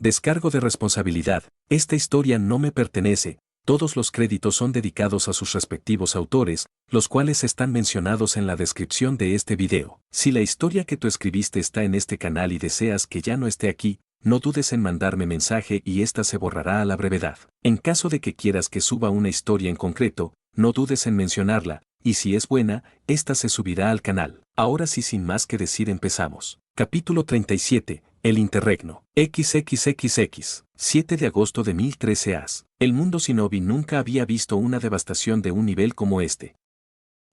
Descargo de responsabilidad. Esta historia no me pertenece. Todos los créditos son dedicados a sus respectivos autores, los cuales están mencionados en la descripción de este video. Si la historia que tú escribiste está en este canal y deseas que ya no esté aquí, no dudes en mandarme mensaje y esta se borrará a la brevedad. En caso de que quieras que suba una historia en concreto, no dudes en mencionarla, y si es buena, esta se subirá al canal. Ahora sí, sin más que decir, empezamos. Capítulo 37. El interregno. XXXX. 7 de agosto de 1013 AS. El mundo Shinobi nunca había visto una devastación de un nivel como este.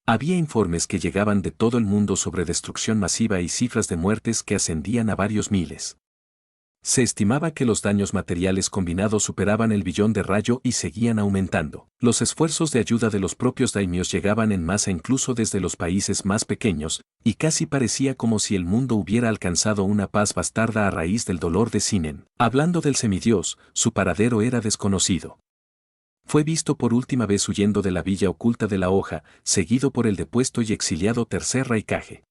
Había informes que llegaban de todo el mundo sobre destrucción masiva y cifras de muertes que ascendían a varios miles. Se estimaba que los daños materiales combinados superaban el billón de rayo y seguían aumentando. Los esfuerzos de ayuda de los propios daimios llegaban en masa incluso desde los países más pequeños, y casi parecía como si el mundo hubiera alcanzado una paz bastarda a raíz del dolor de Shinen. Hablando del semidios, su paradero era desconocido. Fue visto por última vez huyendo de la villa oculta de la hoja, seguido por el depuesto y exiliado tercer Raikage.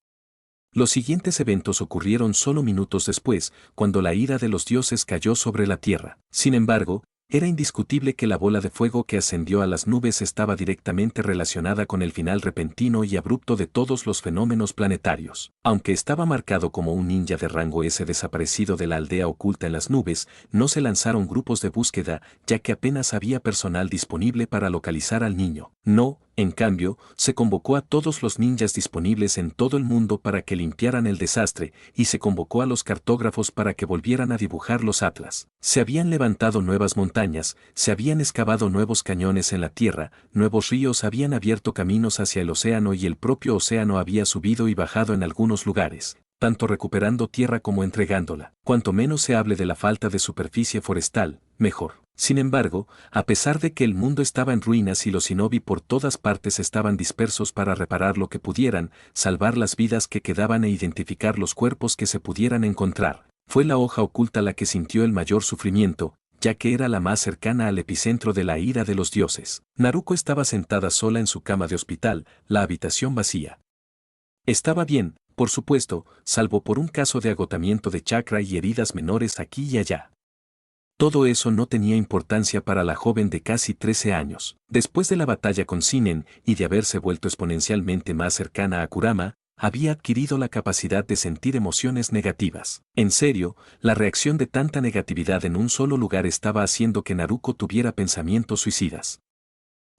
Los siguientes eventos ocurrieron solo minutos después, cuando la ira de los dioses cayó sobre la tierra. Sin embargo, era indiscutible que la bola de fuego que ascendió a las nubes estaba directamente relacionada con el final repentino y abrupto de todos los fenómenos planetarios. Aunque estaba marcado como un ninja de rango S desaparecido de la aldea oculta en las nubes, no se lanzaron grupos de búsqueda, ya que apenas había personal disponible para localizar al niño. No, en cambio, se convocó a todos los ninjas disponibles en todo el mundo para que limpiaran el desastre, y se convocó a los cartógrafos para que volvieran a dibujar los atlas. Se habían levantado nuevas montañas, se habían excavado nuevos cañones en la tierra, nuevos ríos habían abierto caminos hacia el océano y el propio océano había subido y bajado en algunos lugares, tanto recuperando tierra como entregándola. Cuanto menos se hable de la falta de superficie forestal, mejor. Sin embargo, a pesar de que el mundo estaba en ruinas y los shinobi por todas partes estaban dispersos para reparar lo que pudieran, salvar las vidas que quedaban e identificar los cuerpos que se pudieran encontrar, fue la hoja oculta la que sintió el mayor sufrimiento, ya que era la más cercana al epicentro de la ira de los dioses. Naruko estaba sentada sola en su cama de hospital, la habitación vacía. Estaba bien, por supuesto, salvo por un caso de agotamiento de chakra y heridas menores aquí y allá. Todo eso no tenía importancia para la joven de casi 13 años. Después de la batalla con Shinen y de haberse vuelto exponencialmente más cercana a Kurama, había adquirido la capacidad de sentir emociones negativas. En serio, la reacción de tanta negatividad en un solo lugar estaba haciendo que Naruko tuviera pensamientos suicidas.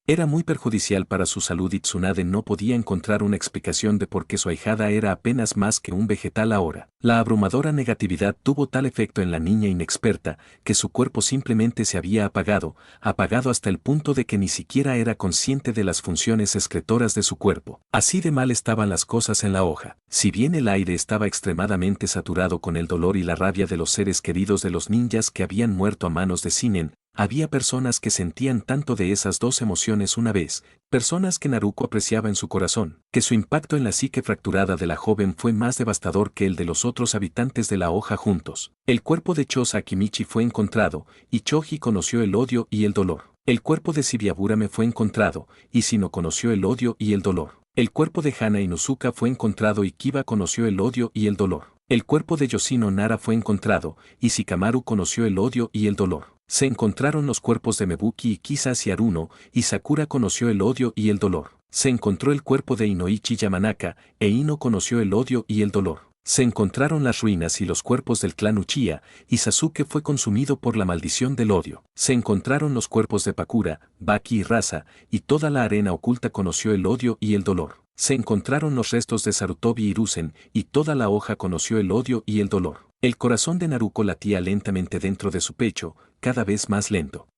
Era muy perjudicial para su salud y Tsunade no podía encontrar una explicación de por qué su ahijada era apenas más que un vegetal ahora. La abrumadora negatividad tuvo tal efecto en la niña inexperta que su cuerpo simplemente se había apagado hasta el punto de que ni siquiera era consciente de las funciones excretoras de su cuerpo. Así de mal estaban las cosas en la hoja. Si bien el aire estaba extremadamente saturado con el dolor y la rabia de los seres queridos de los ninjas que habían muerto a manos de Shinen, había personas que sentían tanto de esas dos emociones una vez, personas que Naruko apreciaba en su corazón, que su impacto en la psique fracturada de la joven fue más devastador que el de los otros habitantes de la hoja juntos. El cuerpo de Chosa Akimichi fue encontrado, y Choji conoció el odio y el dolor. El cuerpo de Shibiaburame fue encontrado, y Shino conoció el odio y el dolor. El cuerpo de Hana Inuzuka fue encontrado y Kiba conoció el odio y el dolor. El cuerpo de Yoshino Nara fue encontrado, y Shikamaru conoció el odio y el dolor. Se encontraron los cuerpos de Mebuki y Kizashi Haruno, y Sakura conoció el odio y el dolor. Se encontró el cuerpo de Inoichi Yamanaka, e Ino conoció el odio y el dolor. Se encontraron las ruinas y los cuerpos del clan Uchiha, y Sasuke fue consumido por la maldición del odio. Se encontraron los cuerpos de Pakura, Baki y Rasa, y toda la arena oculta conoció el odio y el dolor. Se encontraron los restos de Sarutobi y Hiruzen, y toda la hoja conoció el odio y el dolor. El corazón de Naruko latía lentamente dentro de su pecho, cada vez más lento.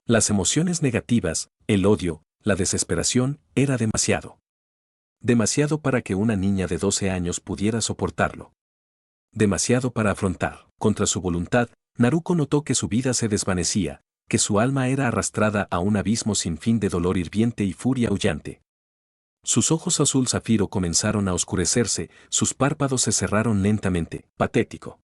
Las emociones negativas, el odio, la desesperación, era demasiado. Demasiado para que una niña de 12 años pudiera soportarlo. Demasiado para afrontar. Contra su voluntad, Naruko notó que su vida se desvanecía, que su alma era arrastrada a un abismo sin fin de dolor hirviente y furia aullante. Sus ojos azul zafiro comenzaron a oscurecerse, sus párpados se cerraron lentamente. Patético.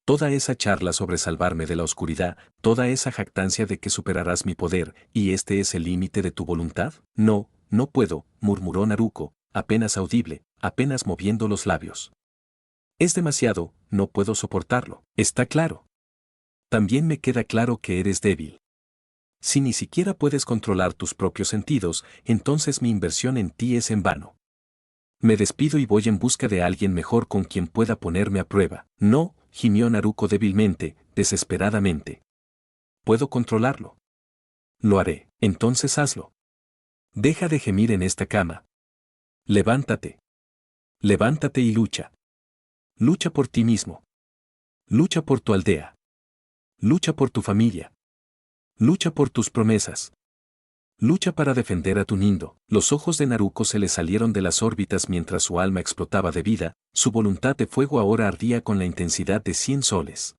Toda esa charla sobre salvarme de la oscuridad, toda esa jactancia de que superarás mi poder, ¿y este es el límite de tu voluntad? No, no puedo, murmuró Naruko, apenas audible, apenas moviendo los labios. Es demasiado, no puedo soportarlo. Está claro. También me queda claro que eres débil. Si ni siquiera puedes controlar tus propios sentidos, entonces mi inversión en ti es en vano. Me despido y voy en busca de alguien mejor con quien pueda ponerme a prueba. No, gimió Naruko débilmente, desesperadamente. Puedo controlarlo. Lo haré. Entonces hazlo. Deja de gemir en esta cama. Levántate. Levántate y lucha. Lucha por ti mismo. Lucha por tu aldea. Lucha por tu familia. Lucha por tus promesas. Lucha para defender a tu nindo. Los ojos de Naruko se le salieron de las órbitas mientras su alma explotaba de vida, su voluntad de fuego ahora ardía con la intensidad de 100 soles.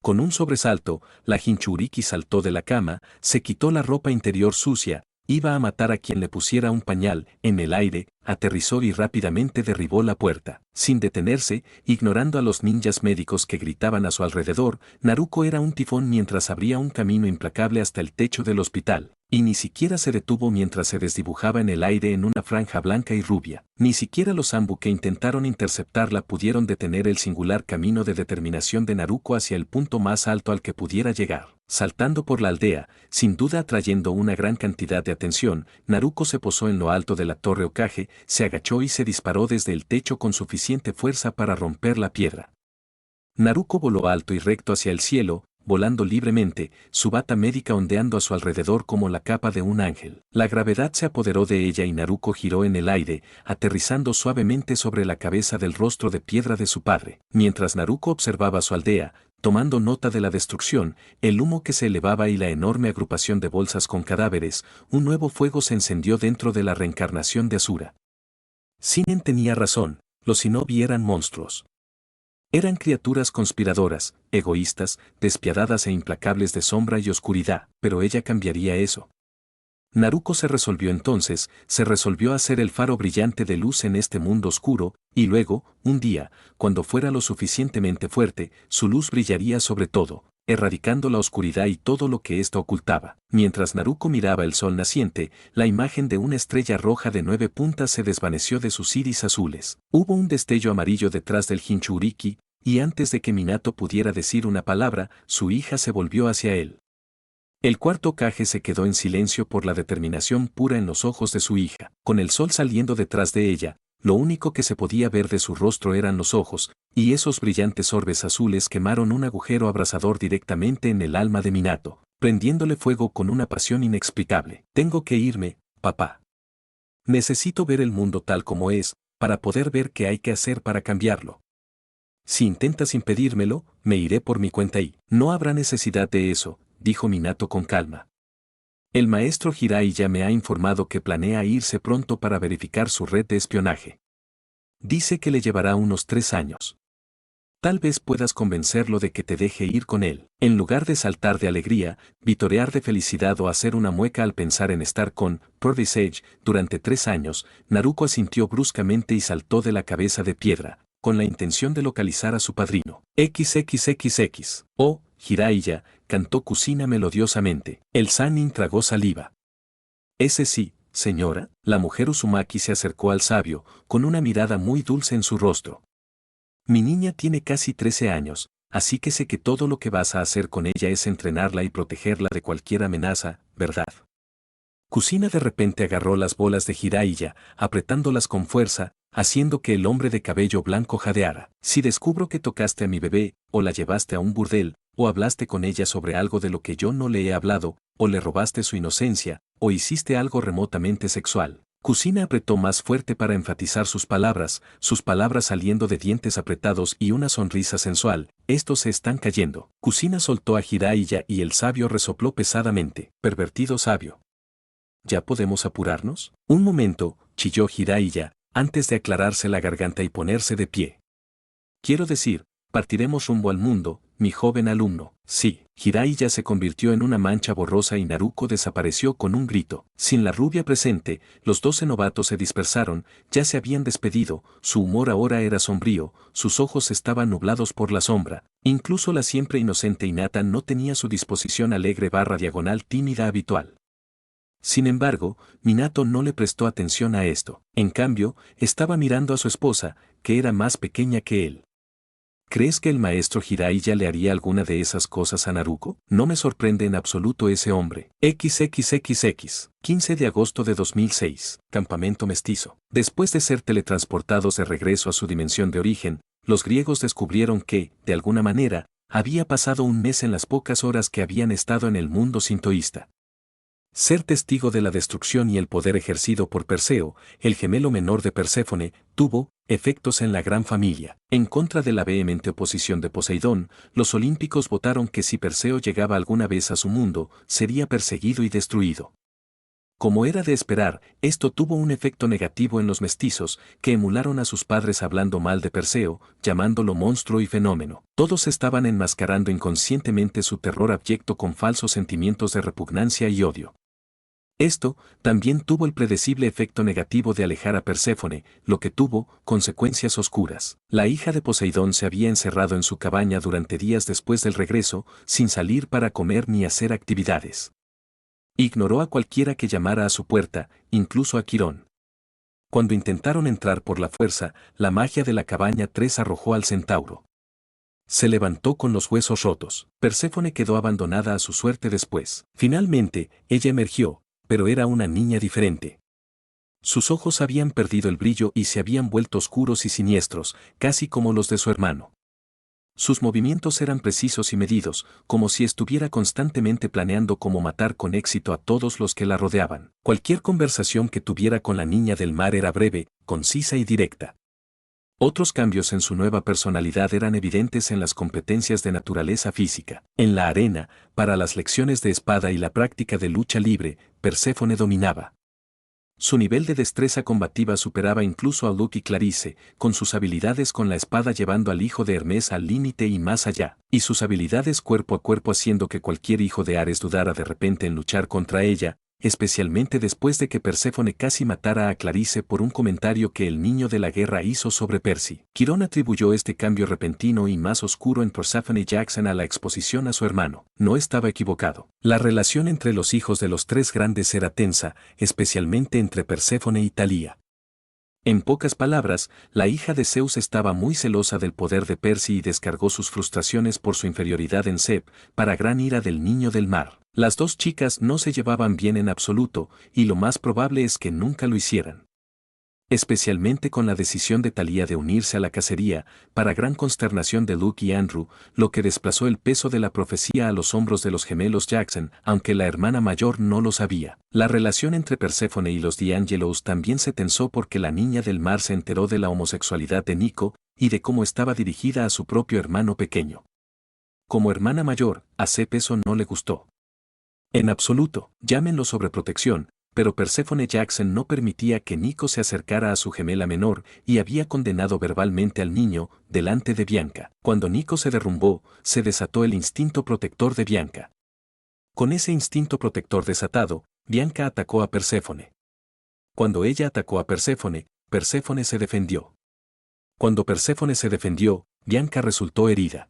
Con un sobresalto, la Jinchuriki saltó de la cama, se quitó la ropa interior sucia, iba a matar a quien le pusiera un pañal, en el aire, aterrizó y rápidamente derribó la puerta. Sin detenerse, ignorando a los ninjas médicos que gritaban a su alrededor, Naruko era un tifón mientras abría un camino implacable hasta el techo del hospital. Y ni siquiera se detuvo mientras se desdibujaba en el aire en una franja blanca y rubia. Ni siquiera los Anbu que intentaron interceptarla pudieron detener el singular camino de determinación de Naruko hacia el punto más alto al que pudiera llegar. Saltando por la aldea, sin duda atrayendo una gran cantidad de atención, Naruko se posó en lo alto de la torre Hokage, se agachó y se disparó desde el techo con suficiente fuerza para romper la piedra. Naruko voló alto y recto hacia el cielo, volando libremente, su bata médica ondeando a su alrededor como la capa de un ángel. La gravedad se apoderó de ella y Naruko giró en el aire, aterrizando suavemente sobre la cabeza del rostro de piedra de su padre. Mientras Naruko observaba su aldea, tomando nota de la destrucción, el humo que se elevaba y la enorme agrupación de bolsas con cadáveres, un nuevo fuego se encendió dentro de la reencarnación de Asura. Shinen tenía razón, los shinobi eran monstruos. Eran criaturas conspiradoras, egoístas, despiadadas e implacables de sombra y oscuridad, pero ella cambiaría eso. Naruko se resolvió entonces, se resolvió a ser el faro brillante de luz en este mundo oscuro, y luego, un día, cuando fuera lo suficientemente fuerte, su luz brillaría sobre todo, erradicando la oscuridad y todo lo que ésta ocultaba. Mientras Naruko miraba el sol naciente, la imagen de una estrella roja de 9 puntas se desvaneció de sus iris azules. Hubo un destello amarillo detrás del Jinchuriki, y antes de que Minato pudiera decir una palabra, su hija se volvió hacia él. El cuarto Hokage se quedó en silencio por la determinación pura en los ojos de su hija. Con el sol saliendo detrás de ella, lo único que se podía ver de su rostro eran los ojos, y esos brillantes orbes azules quemaron un agujero abrasador directamente en el alma de Minato, prendiéndole fuego con una pasión inexplicable. Tengo que irme, papá. Necesito ver el mundo tal como es, para poder ver qué hay que hacer para cambiarlo. Si intentas impedírmelo, me iré por mi cuenta y no habrá necesidad de eso, dijo Minato con calma. El maestro Hirai ya me ha informado que planea irse pronto para verificar su red de espionaje. Dice que le llevará unos 3 años. Tal vez puedas convencerlo de que te deje ir con él. En lugar de saltar de alegría, vitorear de felicidad o hacer una mueca al pensar en estar con Portishead durante 3 años, Naruko asintió bruscamente y saltó de la cabeza de piedra, con la intención de localizar a su padrino. XXXX. Oh, Jiraiya, cantó Kusina melodiosamente. El Sannin tragó saliva. Ese sí, señora. La mujer Uzumaki se acercó al sabio, con una mirada muy dulce en su rostro. Mi niña tiene casi 13 años, así que sé que todo lo que vas a hacer con ella es entrenarla y protegerla de cualquier amenaza, ¿verdad? Kusina de repente agarró las bolas de Jiraiya, apretándolas con fuerza, haciendo que el hombre de cabello blanco jadeara. Si descubro que tocaste a mi bebé, o la llevaste a un burdel, o hablaste con ella sobre algo de lo que yo no le he hablado, o le robaste su inocencia, o hiciste algo remotamente sexual. Kusina apretó más fuerte para enfatizar sus palabras saliendo de dientes apretados y una sonrisa sensual. Estos se están cayendo. Kusina soltó a Jiraiya y el sabio resopló pesadamente. Pervertido sabio. ¿Ya podemos apurarnos? Un momento, chilló Jiraiya, antes de aclararse la garganta y ponerse de pie. Quiero decir, partiremos rumbo al mundo, mi joven alumno. Sí. Jiraiya se convirtió en una mancha borrosa y Naruko desapareció con un grito. Sin la rubia presente, los 12 novatos se dispersaron, ya se habían despedido, su humor ahora era sombrío, sus ojos estaban nublados por la sombra, incluso la siempre inocente Hinata no tenía su disposición alegre / diagonal tímida habitual. Sin embargo, Minato no le prestó atención a esto. En cambio, estaba mirando a su esposa, que era más pequeña que él. ¿Crees que el maestro Jiraiya le haría alguna de esas cosas a Naruto? No me sorprende en absoluto ese hombre. XXXX. 15 de agosto de 2006. Campamento mestizo. Después de ser teletransportados de regreso a su dimensión de origen, los griegos descubrieron que, de alguna manera, había pasado un mes en las pocas horas que habían estado en el mundo sintoísta. Ser testigo de la destrucción y el poder ejercido por Perseo, el gemelo menor de Perséfone, tuvo efectos en la gran familia. En contra de la vehemente oposición de Poseidón, los olímpicos votaron que si Perseo llegaba alguna vez a su mundo, sería perseguido y destruido. Como era de esperar, esto tuvo un efecto negativo en los mestizos, que emularon a sus padres hablando mal de Perseo, llamándolo monstruo y fenómeno. Todos estaban enmascarando inconscientemente su terror abyecto con falsos sentimientos de repugnancia y odio. Esto también tuvo el predecible efecto negativo de alejar a Perséfone, lo que tuvo consecuencias oscuras. La hija de Poseidón se había encerrado en su cabaña durante días después del regreso, sin salir para comer ni hacer actividades. Ignoró a cualquiera que llamara a su puerta, incluso a Quirón. Cuando intentaron entrar por la fuerza, la magia de la cabaña 3 arrojó al centauro. Se levantó con los huesos rotos. Perséfone quedó abandonada a su suerte después. Finalmente, ella emergió, pero era una niña diferente. Sus ojos habían perdido el brillo y se habían vuelto oscuros y siniestros, casi como los de su hermano. Sus movimientos eran precisos y medidos, como si estuviera constantemente planeando cómo matar con éxito a todos los que la rodeaban. Cualquier conversación que tuviera con la niña del mar era breve, concisa y directa. Otros cambios en su nueva personalidad eran evidentes en las competencias de naturaleza física. En la arena, para las lecciones de espada y la práctica de lucha libre, Perséfone dominaba. Su nivel de destreza combativa superaba incluso a Luke y Clarice, con sus habilidades con la espada llevando al hijo de Hermes al límite y más allá, y sus habilidades cuerpo a cuerpo haciendo que cualquier hijo de Ares dudara de repente en luchar contra ella, especialmente después de que Perséfone casi matara a Clarice por un comentario que el niño de la guerra hizo sobre Percy. Quirón atribuyó este cambio repentino y más oscuro en Perséfone Jackson a la exposición a su hermano. No estaba equivocado. La relación entre los hijos de los tres grandes era tensa, especialmente entre Perséfone y Thalía. En pocas palabras, la hija de Zeus estaba muy celosa del poder de Percy y descargó sus frustraciones por su inferioridad en Seb, para gran ira del niño del mar. Las dos chicas no se llevaban bien en absoluto, y lo más probable es que nunca lo hicieran. Especialmente con la decisión de Thalía de unirse a la cacería, para gran consternación de Luke y Andrew, lo que desplazó el peso de la profecía a los hombros de los gemelos Jackson, aunque la hermana mayor no lo sabía. La relación entre Perséfone y los D'Angelos también se tensó porque la niña del mar se enteró de la homosexualidad de Nico, y de cómo estaba dirigida a su propio hermano pequeño. Como hermana mayor, a Seb eso no le gustó. En absoluto, llámenlo sobreprotección, pero Perséfone Jackson no permitía que Nico se acercara a su gemela menor y había condenado verbalmente al niño delante de Bianca. Cuando Nico se derrumbó, se desató el instinto protector de Bianca. Con ese instinto protector desatado, Bianca atacó a Perséfone. Cuando ella atacó a Perséfone, Perséfone se defendió. Cuando Perséfone se defendió, Bianca resultó herida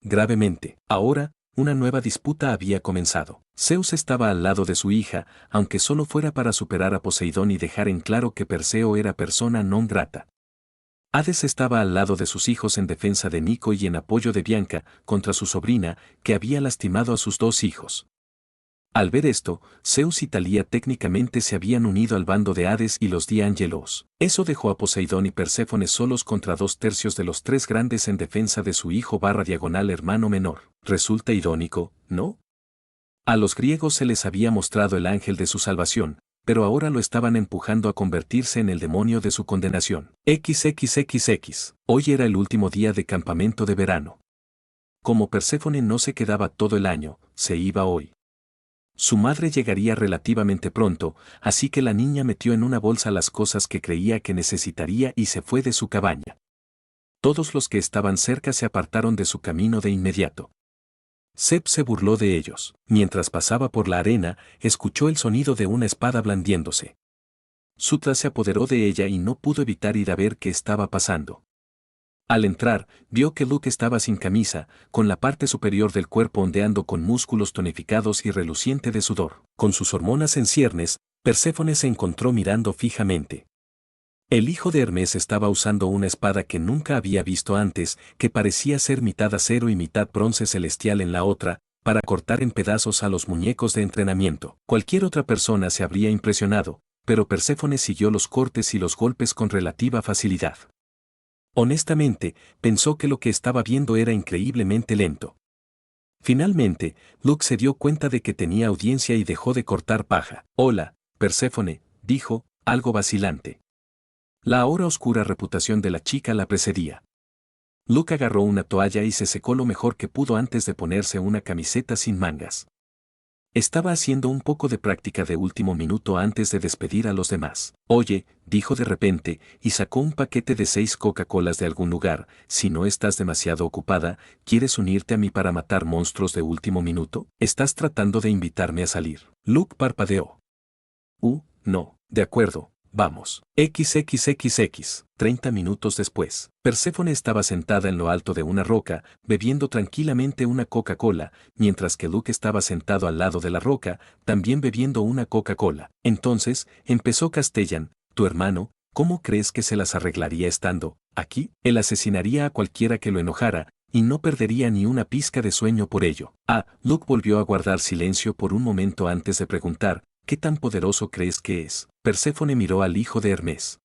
gravemente. Ahora, una nueva disputa había comenzado. Zeus estaba al lado de su hija, aunque solo fuera para superar a Poseidón y dejar en claro que Perseo era persona non grata. Hades estaba al lado de sus hijos en defensa de Nico y en apoyo de Bianca, contra su sobrina, que había lastimado a sus dos hijos. Al ver esto, Zeus y Thalía técnicamente se habían unido al bando de Hades y los D'Angelos. Eso dejó a Poseidón y Perséfone solos contra 2/3 de los tres grandes en defensa de su hijo / hermano menor. Resulta irónico, ¿no? A los griegos se les había mostrado el ángel de su salvación, pero ahora lo estaban empujando a convertirse en el demonio de su condenación. XXXX. Hoy era el último día de campamento de verano. Como Perséfone no se quedaba todo el año, se iba hoy. Su madre llegaría relativamente pronto, así que la niña metió en una bolsa las cosas que creía que necesitaría y se fue de su cabaña. Todos los que estaban cerca se apartaron de su camino de inmediato. Seb se burló de ellos. Mientras pasaba por la arena, escuchó el sonido de una espada blandiéndose. Sutra se apoderó de ella y no pudo evitar ir a ver qué estaba pasando. Al entrar, vio que Luke estaba sin camisa, con la parte superior del cuerpo ondeando con músculos tonificados y reluciente de sudor. Con sus hormonas en ciernes, Perséfone se encontró mirando fijamente. El hijo de Hermes estaba usando una espada que nunca había visto antes, que parecía ser mitad acero y mitad bronce celestial en la otra, para cortar en pedazos a los muñecos de entrenamiento. Cualquier otra persona se habría impresionado, pero Perséfone siguió los cortes y los golpes con relativa facilidad. Honestamente, pensó que lo que estaba viendo era increíblemente lento. Finalmente, Luke se dio cuenta de que tenía audiencia y dejó de cortar paja. «Hola, Perséfone», dijo, algo vacilante. La ahora oscura reputación de la chica la precedía. Luke agarró una toalla y se secó lo mejor que pudo antes de ponerse una camiseta sin mangas. Estaba haciendo un poco de práctica de último minuto antes de despedir a los demás. «Oye», dijo de repente, y sacó un paquete de 6 Coca-Colas de algún lugar. «Si no estás demasiado ocupada, ¿quieres unirte a mí para matar monstruos de último minuto? ¿Estás tratando de invitarme a salir?» Luke parpadeó. No, de acuerdo. Vamos. XXXX. 30 minutos después, Perséfone estaba sentada en lo alto de una roca, bebiendo tranquilamente una Coca-Cola, mientras que Luke estaba sentado al lado de la roca, también bebiendo una Coca-Cola. Entonces, empezó Castellan, «Tu hermano, ¿cómo crees que se las arreglaría estando aquí? Él asesinaría a cualquiera que lo enojara, y no perdería ni una pizca de sueño por ello». Luke volvió a guardar silencio por un momento antes de preguntar, «¿Qué tan poderoso crees que es?» Perséfone miró al hijo de Hermes.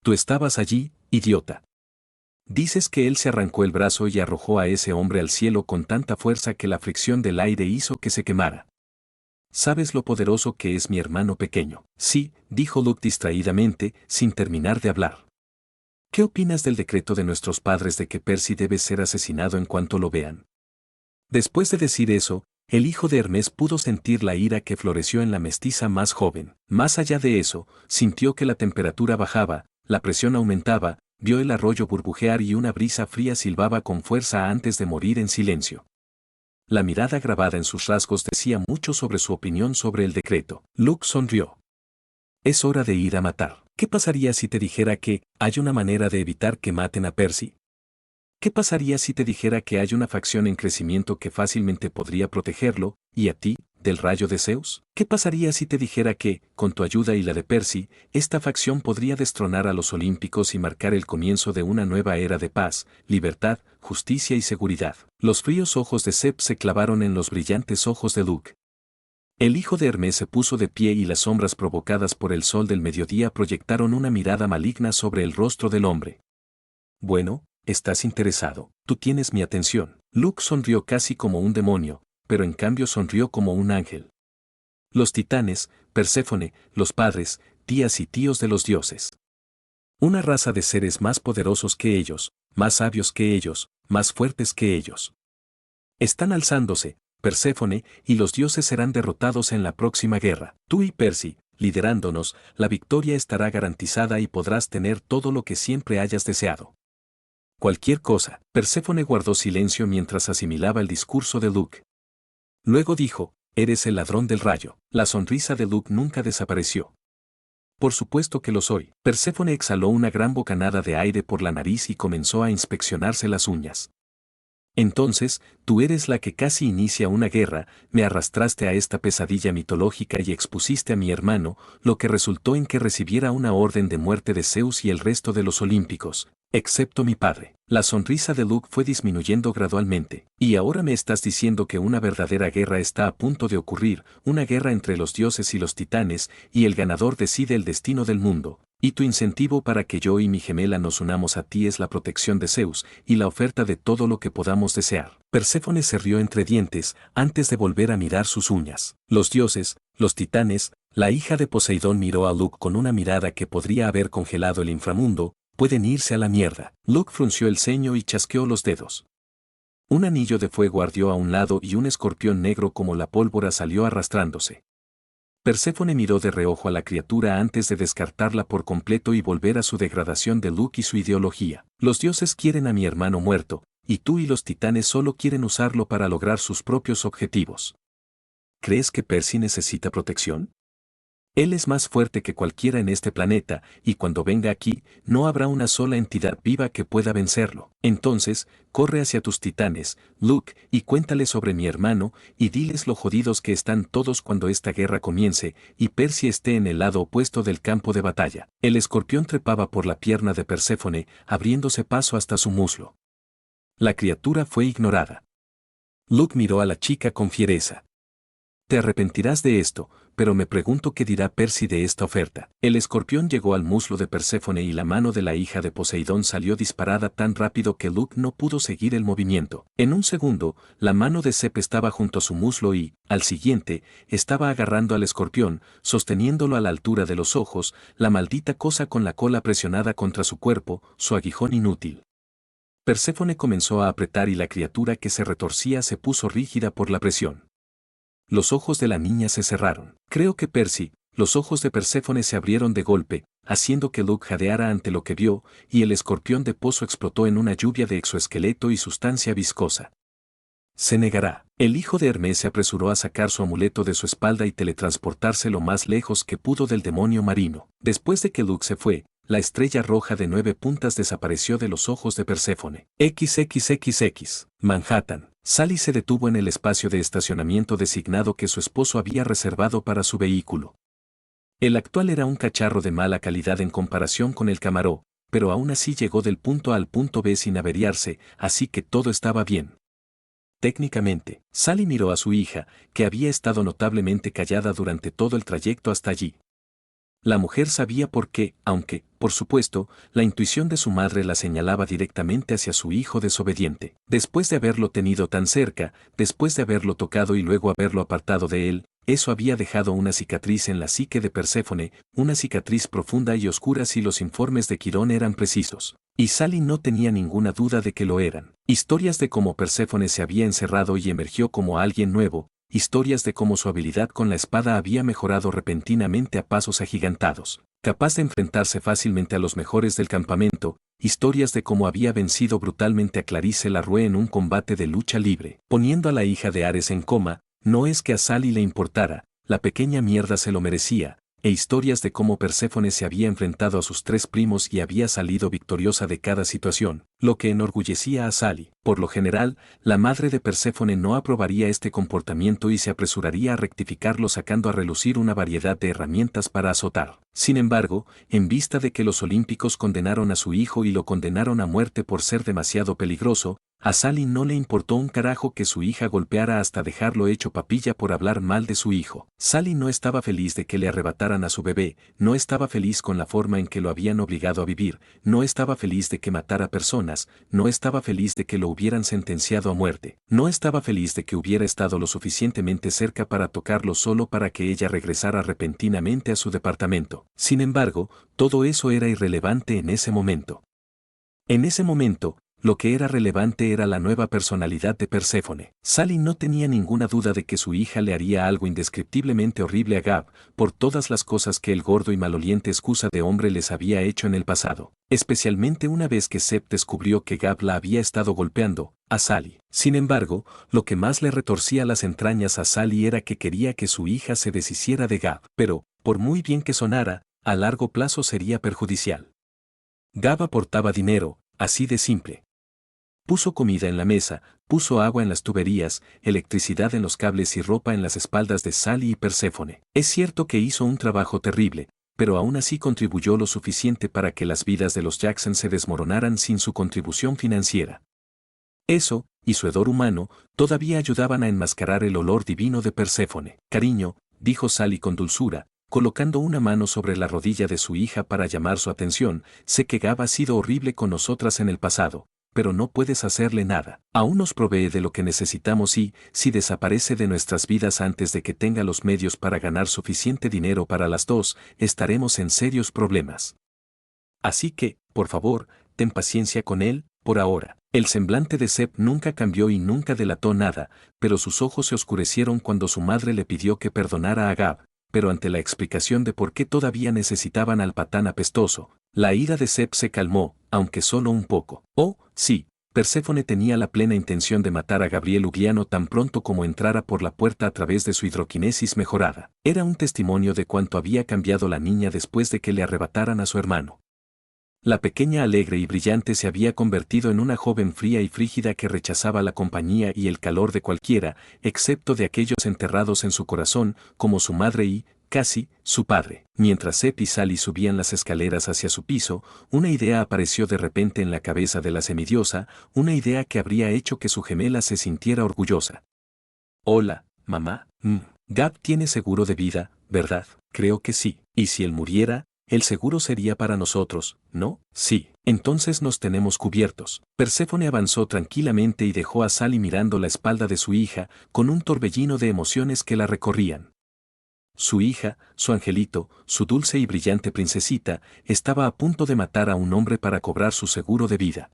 «Tú estabas allí, idiota. Dices que él se arrancó el brazo y arrojó a ese hombre al cielo con tanta fuerza que la fricción del aire hizo que se quemara. ¿Sabes lo poderoso que es mi hermano pequeño?» «Sí», dijo Luke distraídamente, sin terminar de hablar. «¿Qué opinas del decreto de nuestros padres de que Percy debe ser asesinado en cuanto lo vean?» Después de decir eso, el hijo de Hermes pudo sentir la ira que floreció en la mestiza más joven. Más allá de eso, sintió que la temperatura bajaba, la presión aumentaba, vio el arroyo burbujear y una brisa fría silbaba con fuerza antes de morir en silencio. La mirada grabada en sus rasgos decía mucho sobre su opinión sobre el decreto. Luke sonrió. «Es hora de ir a matar. ¿Qué pasaría si te dijera que hay una manera de evitar que maten a Percy? ¿Qué pasaría si te dijera que hay una facción en crecimiento que fácilmente podría protegerlo, y a ti, del rayo de Zeus? ¿Qué pasaría si te dijera que, con tu ayuda y la de Percy, esta facción podría destronar a los olímpicos y marcar el comienzo de una nueva era de paz, libertad, justicia y seguridad?» Los fríos ojos de Seb se clavaron en los brillantes ojos de Luke. El hijo de Hermes se puso de pie y las sombras provocadas por el sol del mediodía proyectaron una mirada maligna sobre el rostro del hombre. «Bueno, ¿estás interesado? Tú tienes mi atención». Luke sonrió casi como un demonio, pero en cambio sonrió como un ángel. Los titanes, Perséfone, los padres, tías y tíos de los dioses. Una raza de seres más poderosos que ellos, más sabios que ellos, más fuertes que ellos. Están alzándose, Perséfone, y los dioses serán derrotados en la próxima guerra. Tú y Percy, liderándonos, la victoria estará garantizada y podrás tener todo lo que siempre hayas deseado. Cualquier cosa. Perséfone guardó silencio mientras asimilaba el discurso de Luke. Luego dijo, «Eres el ladrón del rayo». La sonrisa de Luke nunca desapareció. «Por supuesto que lo soy». Perséfone exhaló una gran bocanada de aire por la nariz y comenzó a inspeccionarse las uñas. «Entonces, tú eres la que casi inicia una guerra, me arrastraste a esta pesadilla mitológica y expusiste a mi hermano, lo que resultó en que recibiera una orden de muerte de Zeus y el resto de los olímpicos, excepto mi padre». La sonrisa de Luke fue disminuyendo gradualmente. «Y ahora me estás diciendo que una verdadera guerra está a punto de ocurrir, una guerra entre los dioses y los titanes, y el ganador decide el destino del mundo. Y tu incentivo para que yo y mi gemela nos unamos a ti es la protección de Zeus y la oferta de todo lo que podamos desear». Perséfone se rió entre dientes antes de volver a mirar sus uñas. Los dioses, los titanes, la hija de Poseidón miró a Luke con una mirada que podría haber congelado el inframundo. «Pueden irse a la mierda». Luke frunció el ceño y chasqueó los dedos. Un anillo de fuego ardió a un lado y un escorpión negro como la pólvora salió arrastrándose. Perséfone miró de reojo a la criatura antes de descartarla por completo y volver a su degradación de Luke y su ideología. «Los dioses quieren a mi hermano muerto, y tú y los titanes solo quieren usarlo para lograr sus propios objetivos. ¿Crees que Percy necesita protección? Él es más fuerte que cualquiera en este planeta, y cuando venga aquí, no habrá una sola entidad viva que pueda vencerlo. Entonces, corre hacia tus titanes, Luke, y cuéntale sobre mi hermano, y diles lo jodidos que están todos cuando esta guerra comience, y Percy esté en el lado opuesto del campo de batalla. El escorpión trepaba por la pierna de Perséfone, abriéndose paso hasta su muslo. La criatura fue ignorada. Luke miró a la chica con fiereza. Te arrepentirás de esto, pero me pregunto qué dirá Percy de esta oferta. El escorpión llegó al muslo de Perséfone y la mano de la hija de Poseidón salió disparada tan rápido que Luke no pudo seguir el movimiento. En un segundo, la mano de Sep estaba junto a su muslo y, al siguiente, estaba agarrando al escorpión, sosteniéndolo a la altura de los ojos, la maldita cosa con la cola presionada contra su cuerpo, su aguijón inútil. Perséfone comenzó a apretar y la criatura que se retorcía se puso rígida por la presión. Los ojos de la niña se cerraron. Creo que los ojos de Perséfone se abrieron de golpe, haciendo que Luke jadeara ante lo que vio, y el escorpión de pozo explotó en una lluvia de exoesqueleto y sustancia viscosa. Se negará. El hijo de Hermes se apresuró a sacar su amuleto de su espalda y teletransportarse lo más lejos que pudo del demonio marino. Después de que Luke se fue, la estrella roja de 9 puntas desapareció de los ojos de Perséfone. XXXX. Manhattan. Sally se detuvo en el espacio de estacionamiento designado que su esposo había reservado para su vehículo. El actual era un cacharro de mala calidad en comparación con el Camaro, pero aún así llegó del punto A al punto B sin averiarse, así que todo estaba bien. Técnicamente, Sally miró a su hija, que había estado notablemente callada durante todo el trayecto hasta allí. La mujer sabía por qué, aunque, por supuesto, la intuición de su madre la señalaba directamente hacia su hijo desobediente. Después de haberlo tenido tan cerca, después de haberlo tocado y luego haberlo apartado de él, eso había dejado una cicatriz en la psique de Perséfone, una cicatriz profunda y oscura si los informes de Quirón eran precisos. Y Sally no tenía ninguna duda de que lo eran. Historias de cómo Perséfone se había encerrado y emergió como alguien nuevo, historias de cómo su habilidad con la espada había mejorado repentinamente a pasos agigantados, capaz de enfrentarse fácilmente a los mejores del campamento, historias de cómo había vencido brutalmente a Clarice Larue en un combate de lucha libre, poniendo a la hija de Ares en coma. No es que a Sally le importara, la pequeña mierda se lo merecía, e historias de cómo Perséfone se había enfrentado a sus 3 primos y había salido victoriosa de cada situación, lo que enorgullecía a Sally. Por lo general, la madre de Perséfone no aprobaría este comportamiento y se apresuraría a rectificarlo sacando a relucir una variedad de herramientas para azotar. Sin embargo, en vista de que los olímpicos condenaron a su hijo y lo condenaron a muerte por ser demasiado peligroso, a Sally no le importó un carajo que su hija golpeara hasta dejarlo hecho papilla por hablar mal de su hijo. Sally no estaba feliz de que le arrebataran a su bebé, no estaba feliz con la forma en que lo habían obligado a vivir, no estaba feliz de que matara personas, no estaba feliz de que lo hubieran sentenciado a muerte, no estaba feliz de que hubiera estado lo suficientemente cerca para tocarlo solo para que ella regresara repentinamente a su departamento. Sin embargo, todo eso era irrelevante en ese momento. En ese momento, lo que era relevante era la nueva personalidad de Perséfone. Sally no tenía ninguna duda de que su hija le haría algo indescriptiblemente horrible a Gab, por todas las cosas que el gordo y maloliente excusa de hombre les había hecho en el pasado, especialmente una vez que Sep descubrió que Gab la había estado golpeando a Sally. Sin embargo, lo que más le retorcía las entrañas a Sally era que quería que su hija se deshiciera de Gab, pero, por muy bien que sonara, a largo plazo sería perjudicial. Gab aportaba dinero, así de simple. Puso comida en la mesa, puso agua en las tuberías, electricidad en los cables y ropa en las espaldas de Sally y Perséfone. Es cierto que hizo un trabajo terrible, pero aún así contribuyó lo suficiente para que las vidas de los Jackson se desmoronaran sin su contribución financiera. Eso, y su hedor humano, todavía ayudaban a enmascarar el olor divino de Perséfone. Cariño, dijo Sally con dulzura, colocando una mano sobre la rodilla de su hija para llamar su atención, sé que Gab ha sido horrible con nosotras en el pasado, pero no puedes hacerle nada. Aún nos provee de lo que necesitamos y, si desaparece de nuestras vidas antes de que tenga los medios para ganar suficiente dinero para las dos, estaremos en serios problemas. Así que, por favor, ten paciencia con él, por ahora. El semblante de Sep nunca cambió y nunca delató nada, pero sus ojos se oscurecieron cuando su madre le pidió que perdonara a Gab, pero ante la explicación de por qué todavía necesitaban al patán apestoso, la ira de Sep se calmó, aunque solo un poco. Oh, sí, Perséfone tenía la plena intención de matar a Gabriel Ugliano tan pronto como entrara por la puerta a través de su hidroquinesis mejorada. Era un testimonio de cuánto había cambiado la niña después de que le arrebataran a su hermano. La pequeña alegre y brillante se había convertido en una joven fría y frígida que rechazaba la compañía y el calor de cualquiera, excepto de aquellos enterrados en su corazón, como su madre y, casi, su padre. Mientras Sepp y Sally subían las escaleras hacia su piso, una idea apareció de repente en la cabeza de la semidiosa, una idea que habría hecho que su gemela se sintiera orgullosa. Hola, mamá. Gab tiene seguro de vida, ¿verdad? Creo que sí. ¿Y si él muriera? El seguro sería para nosotros, ¿no? Sí. Entonces nos tenemos cubiertos. Perséfone avanzó tranquilamente y dejó a Sally mirando la espalda de su hija, con un torbellino de emociones que la recorrían. Su hija, su angelito, su dulce y brillante princesita, estaba a punto de matar a un hombre para cobrar su seguro de vida.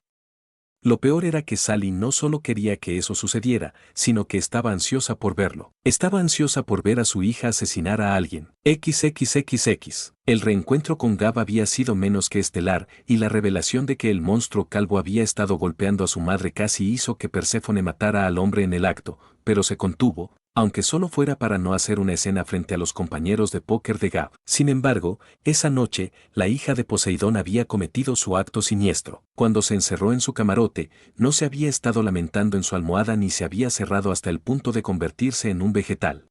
Lo peor era que Sally no solo quería que eso sucediera, sino que estaba ansiosa por verlo. Estaba ansiosa por ver a su hija asesinar a alguien. XXXX. El reencuentro con Gab había sido menos que estelar, y la revelación de que el monstruo calvo había estado golpeando a su madre casi hizo que Perséfone matara al hombre en el acto, pero se contuvo, aunque solo fuera para no hacer una escena frente a los compañeros de póker de Gab. Sin embargo, esa noche, la hija de Poseidón había cometido su acto siniestro. Cuando se encerró en su camarote, no se había estado lamentando en su almohada ni se había cerrado hasta el punto de convertirse en un vegetal.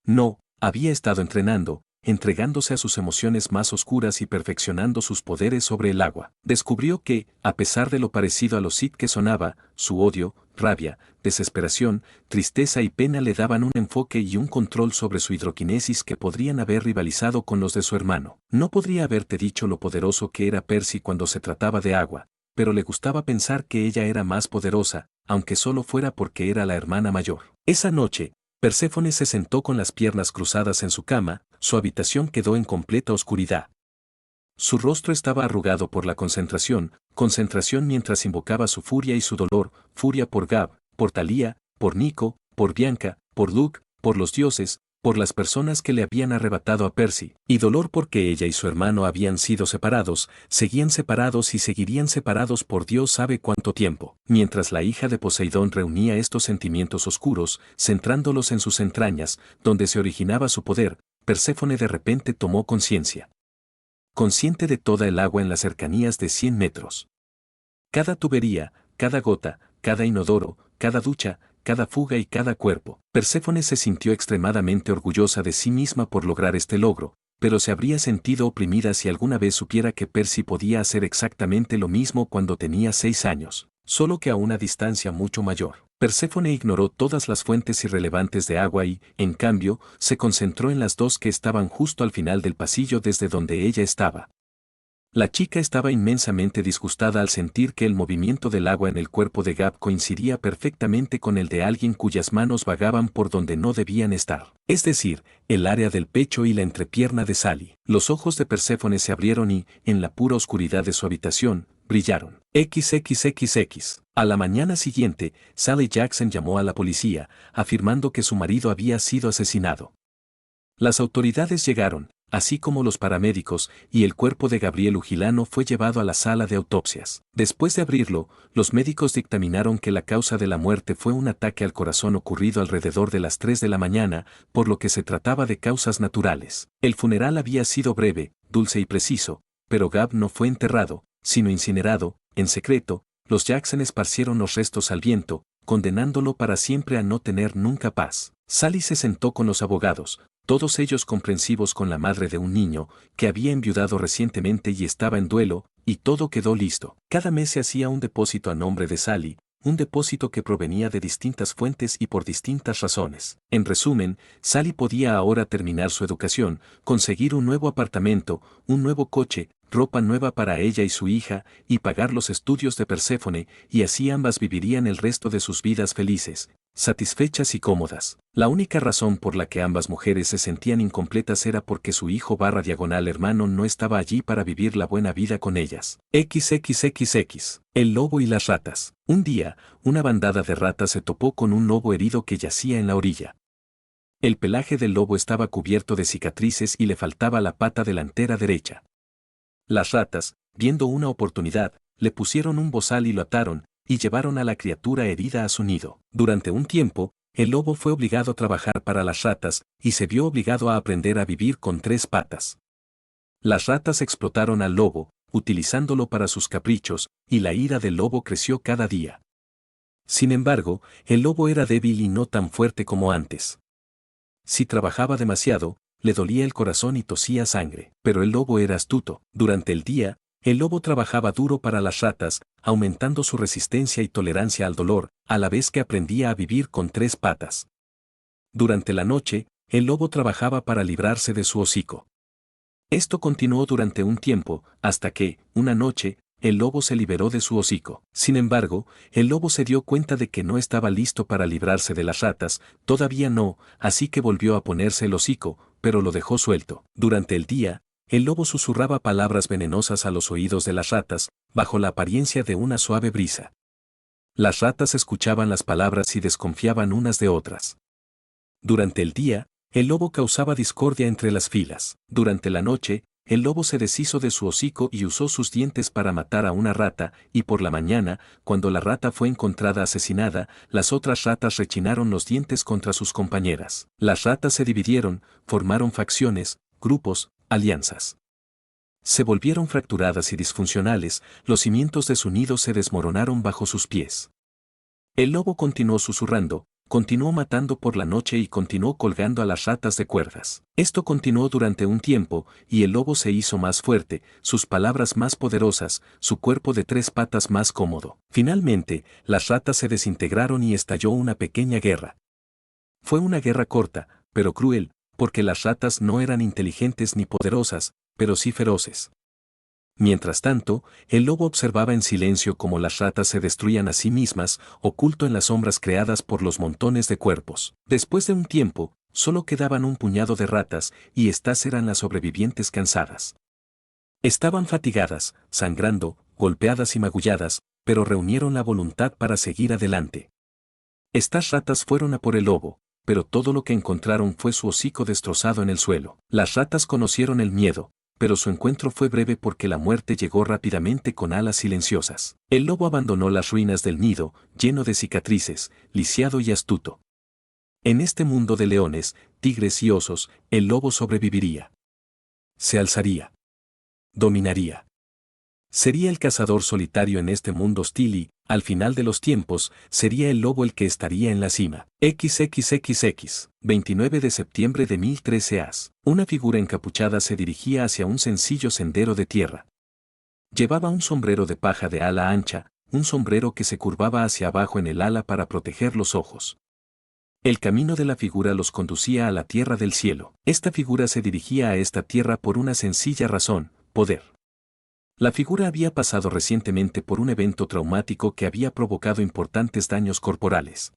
No, había estado entrenando, entregándose a sus emociones más oscuras y perfeccionando sus poderes sobre el agua. Descubrió que, a pesar de lo parecido a los Sith que sonaba, su odio, rabia, desesperación, tristeza y pena le daban un enfoque y un control sobre su hidroquinesis que podrían haber rivalizado con los de su hermano. No podría haberte dicho lo poderoso que era Percy cuando se trataba de agua, pero le gustaba pensar que ella era más poderosa, aunque solo fuera porque era la hermana mayor. Esa noche, Perséfone se sentó con las piernas cruzadas en su cama, su habitación quedó en completa oscuridad. Su rostro estaba arrugado por la concentración mientras invocaba su furia y su dolor, furia por Gab, por Thalía, por Nico, por Bianca, por Luke, por los dioses, por las personas que le habían arrebatado a Percy, y dolor porque ella y su hermano habían sido separados, seguían separados y seguirían separados por Dios sabe cuánto tiempo. Mientras la hija de Poseidón reunía estos sentimientos oscuros, centrándolos en sus entrañas, donde se originaba su poder, Perséfone de repente tomó conciencia. Consciente de toda el agua en las cercanías de 100 metros. Cada tubería, cada gota, cada inodoro, cada ducha, cada fuga y cada cuerpo. Perséfone se sintió extremadamente orgullosa de sí misma por lograr este logro, pero se habría sentido oprimida si alguna vez supiera que Percy podía hacer exactamente lo mismo cuando tenía 6 años, solo que a una distancia mucho mayor. Perséfone ignoró todas las fuentes irrelevantes de agua y, en cambio, se concentró en las dos que estaban justo al final del pasillo desde donde ella estaba. La chica estaba inmensamente disgustada al sentir que el movimiento del agua en el cuerpo de Gab coincidía perfectamente con el de alguien cuyas manos vagaban por donde no debían estar, es decir, el área del pecho y la entrepierna de Sally. Los ojos de Perséfone se abrieron y, en la pura oscuridad de su habitación, brillaron. XXXX. A la mañana siguiente, Sally Jackson llamó a la policía, afirmando que su marido había sido asesinado. Las autoridades llegaron, así como los paramédicos, y el cuerpo de Gabriel Ugliano fue llevado a la sala de autopsias. Después de abrirlo, los médicos dictaminaron que la causa de la muerte fue un ataque al corazón ocurrido alrededor de las 3 de la mañana, por lo que se trataba de causas naturales. El funeral había sido breve, dulce y preciso, pero Gab no fue enterrado, sino incinerado. En secreto, los Jackson esparcieron los restos al viento, condenándolo para siempre a no tener nunca paz. Sally se sentó con los abogados, todos ellos comprensivos con la madre de un niño, que había enviudado recientemente y estaba en duelo, y todo quedó listo. Cada mes se hacía un depósito a nombre de Sally, un depósito que provenía de distintas fuentes y por distintas razones. En resumen, Sally podía ahora terminar su educación, conseguir un nuevo apartamento, un nuevo coche, ropa nueva para ella y su hija, y pagar los estudios de Perséfone, y así ambas vivirían el resto de sus vidas felices, satisfechas y cómodas. La única razón por la que ambas mujeres se sentían incompletas era porque su hijo hermano no estaba allí para vivir la buena vida con ellas. XXXX. El lobo y las ratas. Un día, una bandada de ratas se topó con un lobo herido que yacía en la orilla. El pelaje del lobo estaba cubierto de cicatrices y le faltaba la pata delantera derecha. Las ratas, viendo una oportunidad, le pusieron un bozal y lo ataron, y llevaron a la criatura herida a su nido. Durante un tiempo, el lobo fue obligado a trabajar para las ratas y se vio obligado a aprender a vivir con 3 patas. Las ratas explotaron al lobo, utilizándolo para sus caprichos, y la ira del lobo creció cada día. Sin embargo, el lobo era débil y no tan fuerte como antes. Si trabajaba demasiado, le dolía el corazón y tosía sangre. Pero el lobo era astuto. Durante el día, el lobo trabajaba duro para las ratas, aumentando su resistencia y tolerancia al dolor, a la vez que aprendía a vivir con 3 patas. Durante la noche, el lobo trabajaba para librarse de su hocico. Esto continuó durante un tiempo, hasta que, una noche, el lobo se liberó de su hocico. Sin embargo, el lobo se dio cuenta de que no estaba listo para librarse de las ratas, todavía no, así que volvió a ponerse el hocico, pero lo dejó suelto. Durante el día, el lobo susurraba palabras venenosas a los oídos de las ratas, bajo la apariencia de una suave brisa. Las ratas escuchaban las palabras y desconfiaban unas de otras. Durante el día, el lobo causaba discordia entre las filas. Durante la noche, el lobo se deshizo de su hocico y usó sus dientes para matar a una rata, y por la mañana, cuando la rata fue encontrada asesinada, las otras ratas rechinaron los dientes contra sus compañeras. Las ratas se dividieron, formaron facciones, grupos, alianzas. Se volvieron fracturadas y disfuncionales, los cimientos de su nido se desmoronaron bajo sus pies. El lobo continuó susurrando, continuó matando por la noche y continuó colgando a las ratas de cuerdas. Esto continuó durante un tiempo, y el lobo se hizo más fuerte, sus palabras más poderosas, su cuerpo de 3 patas más cómodo. Finalmente, las ratas se desintegraron y estalló una pequeña guerra. Fue una guerra corta, pero cruel, porque las ratas no eran inteligentes ni poderosas, pero sí feroces. Mientras tanto, el lobo observaba en silencio cómo las ratas se destruían a sí mismas, oculto en las sombras creadas por los montones de cuerpos. Después de un tiempo, solo quedaban un puñado de ratas, y estas eran las sobrevivientes cansadas. Estaban fatigadas, sangrando, golpeadas y magulladas, pero reunieron la voluntad para seguir adelante. Estas ratas fueron a por el lobo, pero todo lo que encontraron fue su hocico destrozado en el suelo. Las ratas conocieron el miedo, pero su encuentro fue breve porque la muerte llegó rápidamente con alas silenciosas. El lobo abandonó las ruinas del nido, lleno de cicatrices, lisiado y astuto. En este mundo de leones, tigres y osos, el lobo sobreviviría. Se alzaría. Dominaría. Sería el cazador solitario en este mundo hostil y, al final de los tiempos, sería el lobo el que estaría en la cima. XXXX, 29 de septiembre de 1013 AS. Una figura encapuchada se dirigía hacia un sencillo sendero de tierra. Llevaba un sombrero de paja de ala ancha, un sombrero que se curvaba hacia abajo en el ala para proteger los ojos. El camino de la figura los conducía a la tierra del cielo. Esta figura se dirigía a esta tierra por una sencilla razón: poder. La figura había pasado recientemente por un evento traumático que había provocado importantes daños corporales.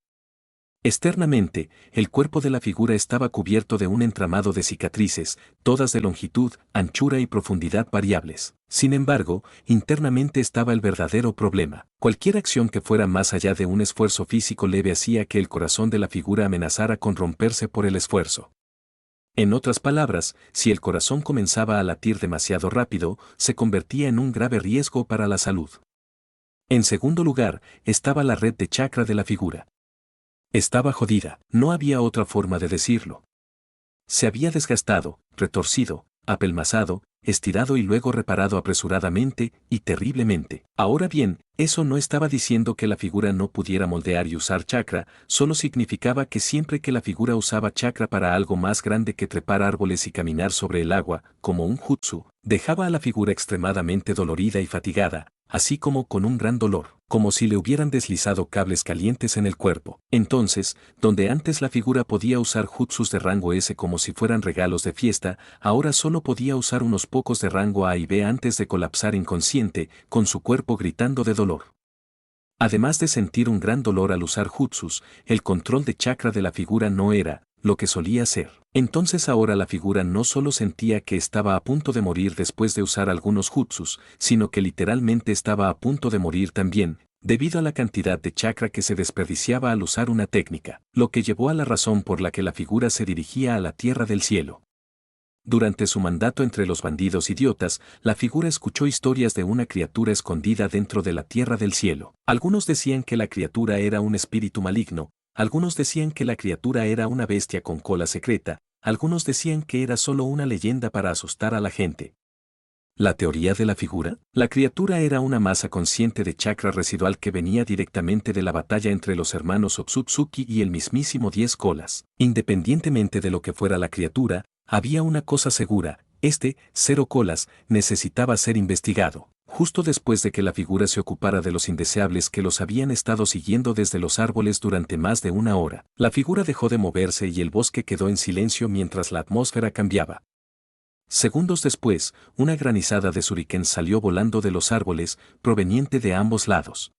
Externamente, el cuerpo de la figura estaba cubierto de un entramado de cicatrices, todas de longitud, anchura y profundidad variables. Sin embargo, internamente estaba el verdadero problema. Cualquier acción que fuera más allá de un esfuerzo físico leve hacía que el corazón de la figura amenazara con romperse por el esfuerzo. En otras palabras, si el corazón comenzaba a latir demasiado rápido, se convertía en un grave riesgo para la salud. En segundo lugar, estaba la red de chakra de la figura. Estaba jodida, no había otra forma de decirlo. Se había desgastado, retorcido, apelmazado, estirado y luego reparado apresuradamente y terriblemente. Ahora bien, eso no estaba diciendo que la figura no pudiera moldear y usar chakra, solo significaba que siempre que la figura usaba chakra para algo más grande que trepar árboles y caminar sobre el agua, como un jutsu, dejaba a la figura extremadamente dolorida y fatigada, así como con un gran dolor, como si le hubieran deslizado cables calientes en el cuerpo. Entonces, donde antes la figura podía usar jutsus de rango S como si fueran regalos de fiesta, ahora solo podía usar unos pocos de rango A y B antes de colapsar inconsciente, con su cuerpo gritando de dolor. Además de sentir un gran dolor al usar jutsus, el control de chakra de la figura no era lo que solía ser. Entonces ahora la figura no solo sentía que estaba a punto de morir después de usar algunos jutsus, sino que literalmente estaba a punto de morir también, debido a la cantidad de chakra que se desperdiciaba al usar una técnica, lo que llevó a la razón por la que la figura se dirigía a la tierra del cielo. Durante su mandato entre los bandidos idiotas, la figura escuchó historias de una criatura escondida dentro de la tierra del cielo. Algunos decían que la criatura era un espíritu maligno, algunos decían que la criatura era una bestia con cola secreta, algunos decían que era solo una leyenda para asustar a la gente. ¿La teoría de la figura? La criatura era una masa consciente de chakra residual que venía directamente de la batalla entre los hermanos Otsutsuki y el mismísimo 10 colas. Independientemente de lo que fuera la criatura, había una cosa segura: este, 0 colas, necesitaba ser investigado. Justo después de que la figura se ocupara de los indeseables que los habían estado siguiendo desde los árboles durante más de una hora, la figura dejó de moverse y el bosque quedó en silencio mientras la atmósfera cambiaba. Segundos después, una granizada de shurikens salió volando de los árboles, proveniente de ambos lados.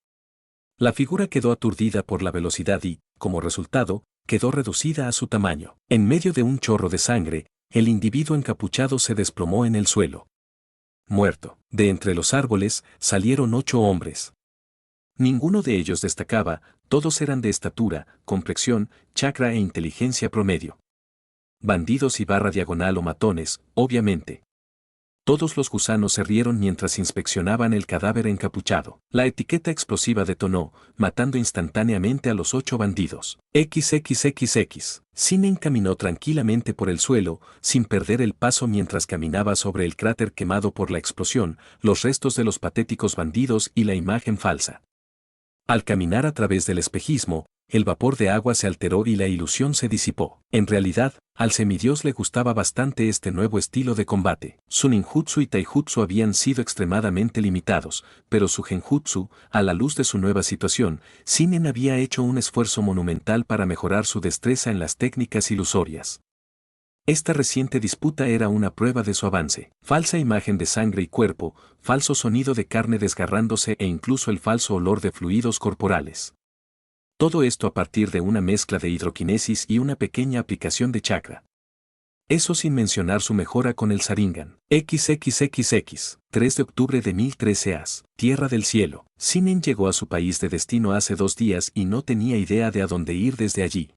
La figura quedó aturdida por la velocidad y, como resultado, quedó reducida a su tamaño. En medio de un chorro de sangre, el individuo encapuchado se desplomó en el suelo. Muerto. De entre los árboles, salieron 8 hombres. Ninguno de ellos destacaba, todos eran de estatura, complexión, chakra e inteligencia promedio. Bandidos y barra diagonal o matones, obviamente. Todos los gusanos se rieron mientras inspeccionaban el cadáver encapuchado. La etiqueta explosiva detonó, matando instantáneamente a los 8 bandidos. XXXX. Sinen caminó tranquilamente por el suelo, sin perder el paso mientras caminaba sobre el cráter quemado por la explosión, los restos de los patéticos bandidos y la imagen falsa. Al caminar a través del espejismo, el vapor de agua se alteró y la ilusión se disipó. En realidad, al semidios le gustaba bastante este nuevo estilo de combate. Su ninjutsu y taijutsu habían sido extremadamente limitados, pero su genjutsu, a la luz de su nueva situación, Sinen había hecho un esfuerzo monumental para mejorar su destreza en las técnicas ilusorias. Esta reciente disputa era una prueba de su avance. Falsa imagen de sangre y cuerpo, falso sonido de carne desgarrándose e incluso el falso olor de fluidos corporales. Todo esto a partir de una mezcla de hidroquinesis y una pequeña aplicación de chakra. Eso sin mencionar su mejora con el Sharingan. XXXX. 3 de octubre de 1013 AS. Tierra del Cielo. Sinen llegó a su país de destino hace 2 días y no tenía idea de a dónde ir desde allí.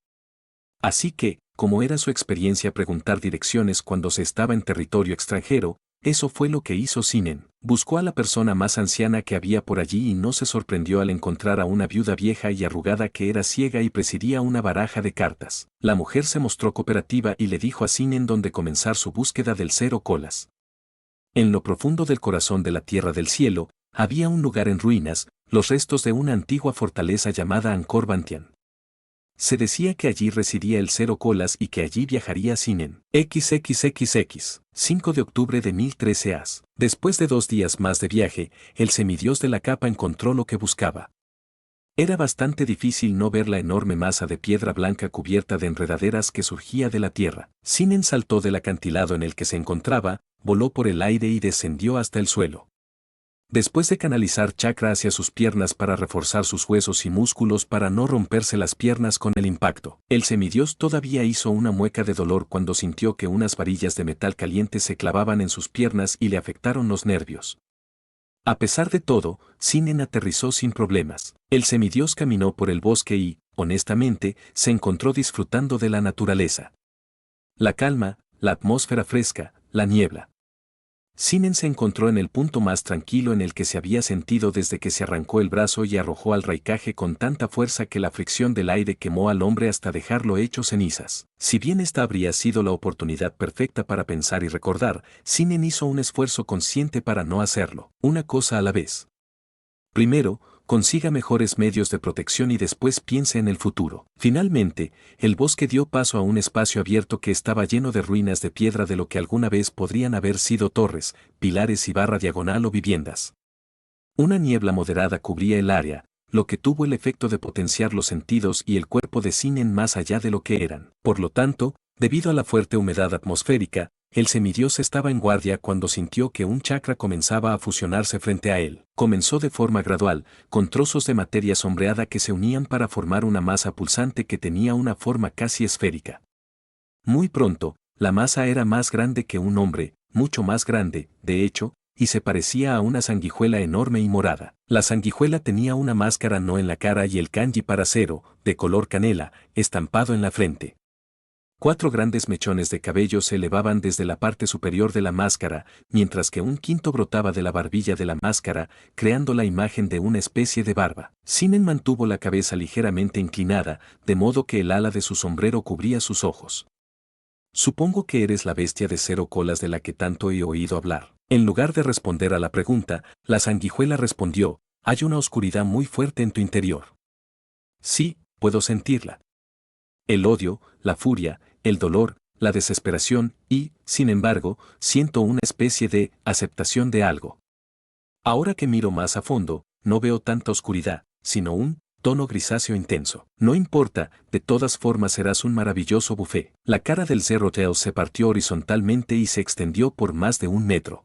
Así que, como era su experiencia preguntar direcciones cuando se estaba en territorio extranjero, eso fue lo que hizo Sinen. Buscó a la persona más anciana que había por allí y no se sorprendió al encontrar a una viuda vieja y arrugada que era ciega y presidía una baraja de cartas. La mujer se mostró cooperativa y le dijo a Sinen dónde comenzar su búsqueda del 0 colas. En lo profundo del corazón de la Tierra del Cielo, había un lugar en ruinas, los restos de una antigua fortaleza llamada Angkor Bantian. Se decía que allí residía el 0 colas y que allí viajaría Sinen. XXXX. 5 de octubre de 1013 AS. Después de 2 días más de viaje, el semidios de la capa encontró lo que buscaba. Era bastante difícil no ver la enorme masa de piedra blanca cubierta de enredaderas que surgía de la tierra. Sinen saltó del acantilado en el que se encontraba, voló por el aire y descendió hasta el suelo. Después de canalizar chakra hacia sus piernas para reforzar sus huesos y músculos para no romperse las piernas con el impacto, el semidios todavía hizo una mueca de dolor cuando sintió que unas varillas de metal caliente se clavaban en sus piernas y le afectaron los nervios. A pesar de todo, Sinen aterrizó sin problemas. El semidios caminó por el bosque y, honestamente, se encontró disfrutando de la naturaleza. La calma, la atmósfera fresca, la niebla. Sinen se encontró en el punto más tranquilo en el que se había sentido desde que se arrancó el brazo y arrojó al raikaje con tanta fuerza que la fricción del aire quemó al hombre hasta dejarlo hecho cenizas. Si bien esta habría sido la oportunidad perfecta para pensar y recordar, Sinen hizo un esfuerzo consciente para no hacerlo, una cosa a la vez. Primero, consiga mejores medios de protección y después piense en el futuro. Finalmente, el bosque dio paso a un espacio abierto que estaba lleno de ruinas de piedra de lo que alguna vez podrían haber sido torres, pilares y barra diagonal o viviendas. Una niebla moderada cubría el área, lo que tuvo el efecto de potenciar los sentidos y el cuerpo de Sinen más allá de lo que eran. Por lo tanto, debido a la fuerte humedad atmosférica, el semidios estaba en guardia cuando sintió que un chakra comenzaba a fusionarse frente a él. Comenzó de forma gradual, con trozos de materia sombreada que se unían para formar una masa pulsante que tenía una forma casi esférica. Muy pronto, la masa era más grande que un hombre, mucho más grande, de hecho, y se parecía a una sanguijuela enorme y morada. La sanguijuela tenía una máscara no en la cara y el kanji para cero, de color canela, estampado en la frente. 4 grandes mechones de cabello se elevaban desde la parte superior de la máscara, mientras que un quinto brotaba de la barbilla de la máscara, creando la imagen de una especie de barba. Sinnen mantuvo la cabeza ligeramente inclinada, de modo que el ala de su sombrero cubría sus ojos. Supongo que eres la bestia de 0 colas de la que tanto he oído hablar. En lugar de responder a la pregunta, la sanguijuela respondió: hay una oscuridad muy fuerte en tu interior. Sí, puedo sentirla. El odio, la furia, el dolor, la desesperación y, sin embargo, siento una especie de aceptación de algo. Ahora que miro más a fondo, no veo tanta oscuridad, sino un tono grisáceo intenso. No importa, de todas formas serás un maravilloso buffet. La cara del Zerrotail se partió horizontalmente y se extendió por más de 1 metro.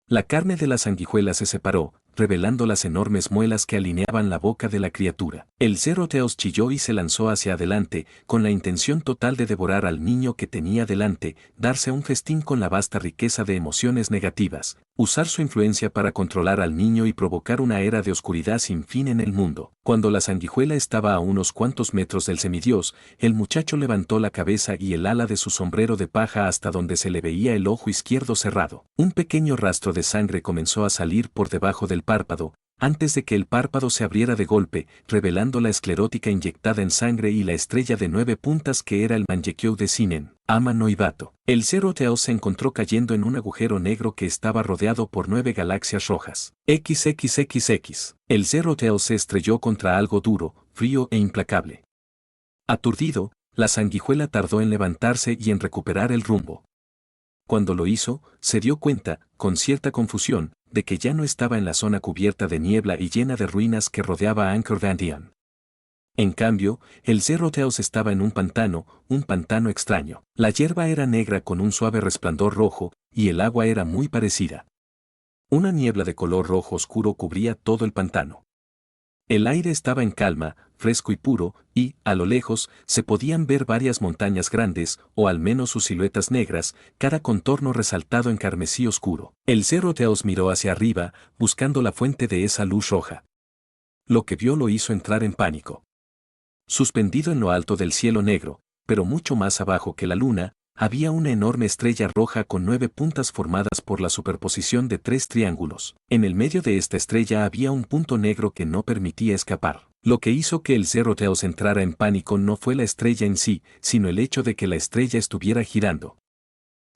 La carne de la sanguijuela se separó, revelando las enormes muelas que alineaban la boca de la criatura. El Zerrotail chilló y se lanzó hacia adelante, con la intención total de devorar al niño que tenía delante, darse un festín con la vasta riqueza de emociones negativas, usar su influencia para controlar al niño y provocar una era de oscuridad sin fin en el mundo. Cuando la sanguijuela estaba a unos cuantos metros del semidios, el muchacho levantó la cabeza y el ala de su sombrero de paja hasta donde se le veía el ojo izquierdo cerrado. Un pequeño rastro de sangre comenzó a salir por debajo del párpado, antes de que el párpado se abriera de golpe, revelando la esclerótica inyectada en sangre y la estrella de 9 puntas que era el Mangekyo de Sinnen, Ama no Ibato. El Zerrotail se encontró cayendo en un agujero negro que estaba rodeado por 9 galaxias rojas. XXXX. El Zerrotail se estrelló contra algo duro, frío e implacable. Aturdido, la sanguijuela tardó en levantarse y en recuperar el rumbo. Cuando lo hizo, se dio cuenta, con cierta confusión, de que ya no estaba en la zona cubierta de niebla y llena de ruinas que rodeaba a Anchor Vandian. En cambio, el Zerrotail estaba en un pantano extraño. La hierba era negra con un suave resplandor rojo, y el agua era muy parecida. Una niebla de color rojo oscuro cubría todo el pantano. El aire estaba en calma, fresco y puro, y, a lo lejos, se podían ver varias montañas grandes, o al menos sus siluetas negras, cada contorno resaltado en carmesí oscuro. El Zerrotail miró hacia arriba, buscando la fuente de esa luz roja. Lo que vio lo hizo entrar en pánico. Suspendido en lo alto del cielo negro, pero mucho más abajo que la luna, había una enorme estrella roja con 9 puntas formadas por la superposición de 3 triángulos. En el medio de esta estrella había un punto negro que no permitía escapar. Lo que hizo que el Zerrotail entrara en pánico no fue la estrella en sí, sino el hecho de que la estrella estuviera girando.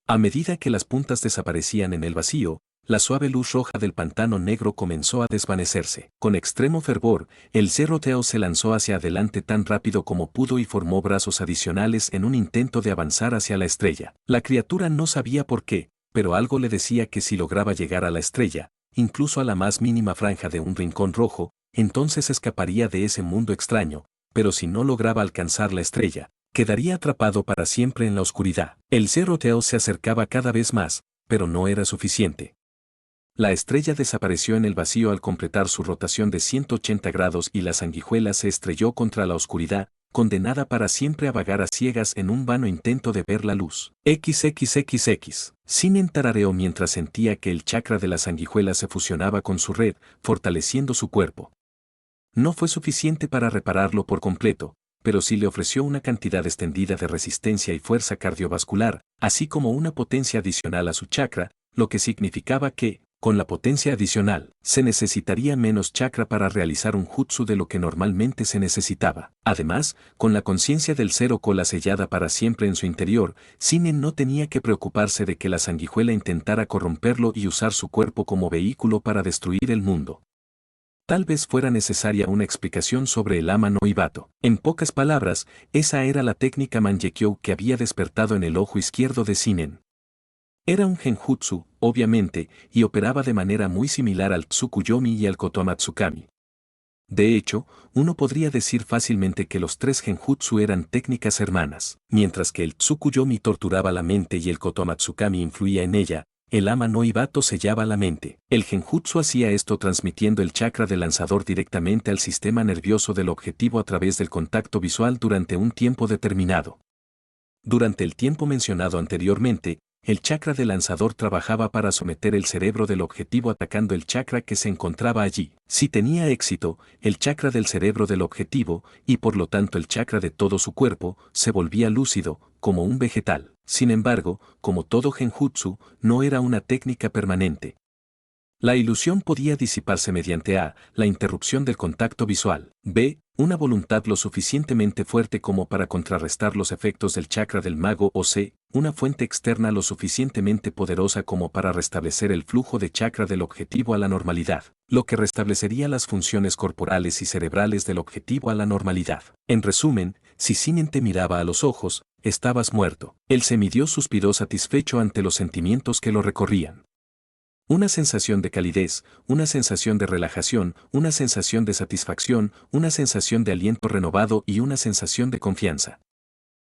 A medida que las puntas desaparecían en el vacío, la suave luz roja del pantano negro comenzó a desvanecerse. Con extremo fervor, el Zerrotail se lanzó hacia adelante tan rápido como pudo y formó brazos adicionales en un intento de avanzar hacia la estrella. La criatura no sabía por qué, pero algo le decía que si lograba llegar a la estrella, incluso a la más mínima franja de un rincón rojo, entonces escaparía de ese mundo extraño, pero si no lograba alcanzar la estrella, quedaría atrapado para siempre en la oscuridad. El Zerrotail se acercaba cada vez más, pero no era suficiente. La estrella desapareció en el vacío al completar su rotación de 180 grados y la sanguijuela se estrelló contra la oscuridad, condenada para siempre a vagar a ciegas en un vano intento de ver la luz. XXXX. Sinnen tarareó mientras sentía que el chakra de la sanguijuela se fusionaba con su red, fortaleciendo su cuerpo. No fue suficiente para repararlo por completo, pero sí le ofreció una cantidad extendida de resistencia y fuerza cardiovascular, así como una potencia adicional a su chakra, lo que significaba que, con la potencia adicional, se necesitaría menos chakra para realizar un jutsu de lo que normalmente se necesitaba. Además, con la conciencia del 0 cola sellada para siempre en su interior, Sinnen no tenía que preocuparse de que la sanguijuela intentara corromperlo y usar su cuerpo como vehículo para destruir el mundo. Tal vez fuera necesaria una explicación sobre el Ama no Ibato. En pocas palabras, esa era la técnica Mangekyo que había despertado en el ojo izquierdo de Sinnen. Era un genjutsu, obviamente, y operaba de manera muy similar al Tsukuyomi y al Kotoamatsukami. De hecho, uno podría decir fácilmente que los 3 genjutsu eran técnicas hermanas. Mientras que el Tsukuyomi torturaba la mente y el Kotoamatsukami influía en ella, el Ama no Ibato sellaba la mente. El genjutsu hacía esto transmitiendo el chakra del lanzador directamente al sistema nervioso del objetivo a través del contacto visual durante un tiempo determinado. Durante el tiempo mencionado anteriormente, el chakra del lanzador trabajaba para someter el cerebro del objetivo atacando el chakra que se encontraba allí. Si tenía éxito, el chakra del cerebro del objetivo, y por lo tanto el chakra de todo su cuerpo, se volvía lúcido, como un vegetal. Sin embargo, como todo genjutsu, no era una técnica permanente. La ilusión podía disiparse mediante a. La interrupción del contacto visual. B. Una voluntad lo suficientemente fuerte como para contrarrestar los efectos del chakra del mago o C. Una fuente externa lo suficientemente poderosa como para restablecer el flujo de chakra del objetivo a la normalidad, lo que restablecería las funciones corporales y cerebrales del objetivo a la normalidad. En resumen, si Sinen te miraba a los ojos, estabas muerto. El semidios suspiró satisfecho ante los sentimientos que lo recorrían. Una sensación de calidez, una sensación de relajación, una sensación de satisfacción, una sensación de aliento renovado y una sensación de confianza.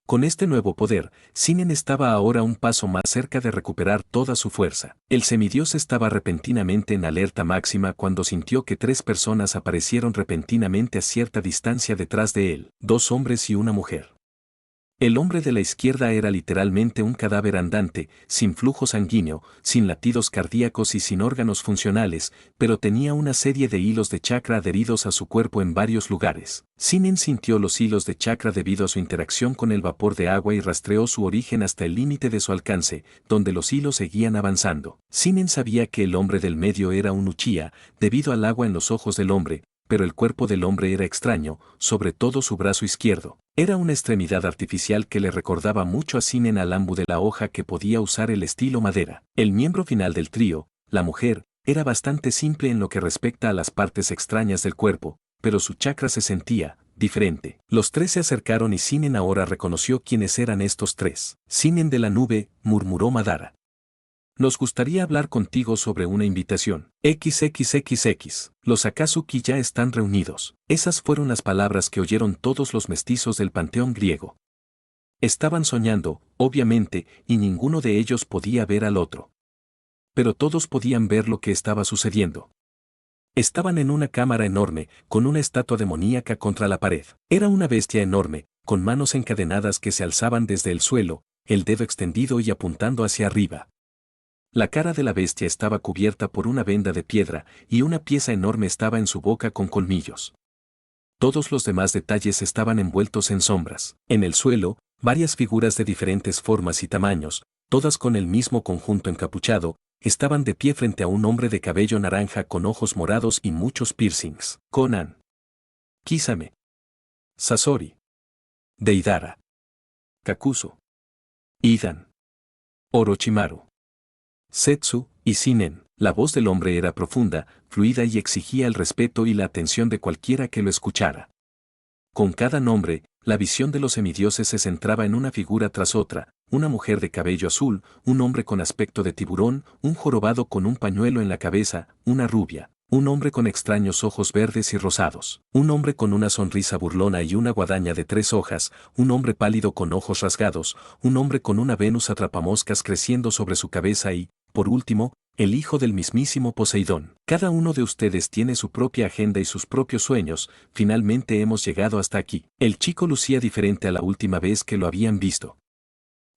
Con este nuevo poder, Sinen estaba ahora un paso más cerca de recuperar toda su fuerza. El semidios estaba repentinamente en alerta máxima cuando sintió que 3 personas aparecieron repentinamente a cierta distancia detrás de él, 2 hombres y una mujer. El hombre de la izquierda era literalmente un cadáver andante, sin flujo sanguíneo, sin latidos cardíacos y sin órganos funcionales, pero tenía una serie de hilos de chakra adheridos a su cuerpo en varios lugares. Sinen sintió los hilos de chakra debido a su interacción con el vapor de agua y rastreó su origen hasta el límite de su alcance, donde los hilos seguían avanzando. Sinen sabía que el hombre del medio era un Uchiha, debido al agua en los ojos del hombre, pero el cuerpo del hombre era extraño, sobre todo su brazo izquierdo. Era una extremidad artificial que le recordaba mucho a Sinen al ambu de la hoja que podía usar el estilo madera. El miembro final del trío, la mujer, era bastante simple en lo que respecta a las partes extrañas del cuerpo, pero su chakra se sentía diferente. Los 3 se acercaron y Sinen ahora reconoció quiénes eran estos 3. Sinen de la nube, murmuró Madara. Nos gustaría hablar contigo sobre una invitación. XXXX. Los Akatsuki ya están reunidos. Esas fueron las palabras que oyeron todos los mestizos del panteón griego. Estaban soñando, obviamente, y ninguno de ellos podía ver al otro. Pero todos podían ver lo que estaba sucediendo. Estaban en una cámara enorme, con una estatua demoníaca contra la pared. Era una bestia enorme, con manos encadenadas que se alzaban desde el suelo, el dedo extendido y apuntando hacia arriba. La cara de la bestia estaba cubierta por una venda de piedra, y una pieza enorme estaba en su boca con colmillos. Todos los demás detalles estaban envueltos en sombras. En el suelo, varias figuras de diferentes formas y tamaños, todas con el mismo conjunto encapuchado, estaban de pie frente a un hombre de cabello naranja con ojos morados y muchos piercings. Konan. Kisame. Sasori. Deidara. Kakuzu. Idan. Orochimaru. Setsu y Sinen. La voz del hombre era profunda, fluida y exigía el respeto y la atención de cualquiera que lo escuchara. Con cada nombre, la visión de los semidioses se centraba en una figura tras otra, una mujer de cabello azul, un hombre con aspecto de tiburón, un jorobado con un pañuelo en la cabeza, una rubia, un hombre con extraños ojos verdes y rosados, un hombre con una sonrisa burlona y una guadaña de 3 hojas, un hombre pálido con ojos rasgados, un hombre con una Venus atrapamoscas creciendo sobre su cabeza y, por último, el hijo del mismísimo Poseidón. Cada uno de ustedes tiene su propia agenda y sus propios sueños, finalmente hemos llegado hasta aquí. El chico lucía diferente a la última vez que lo habían visto.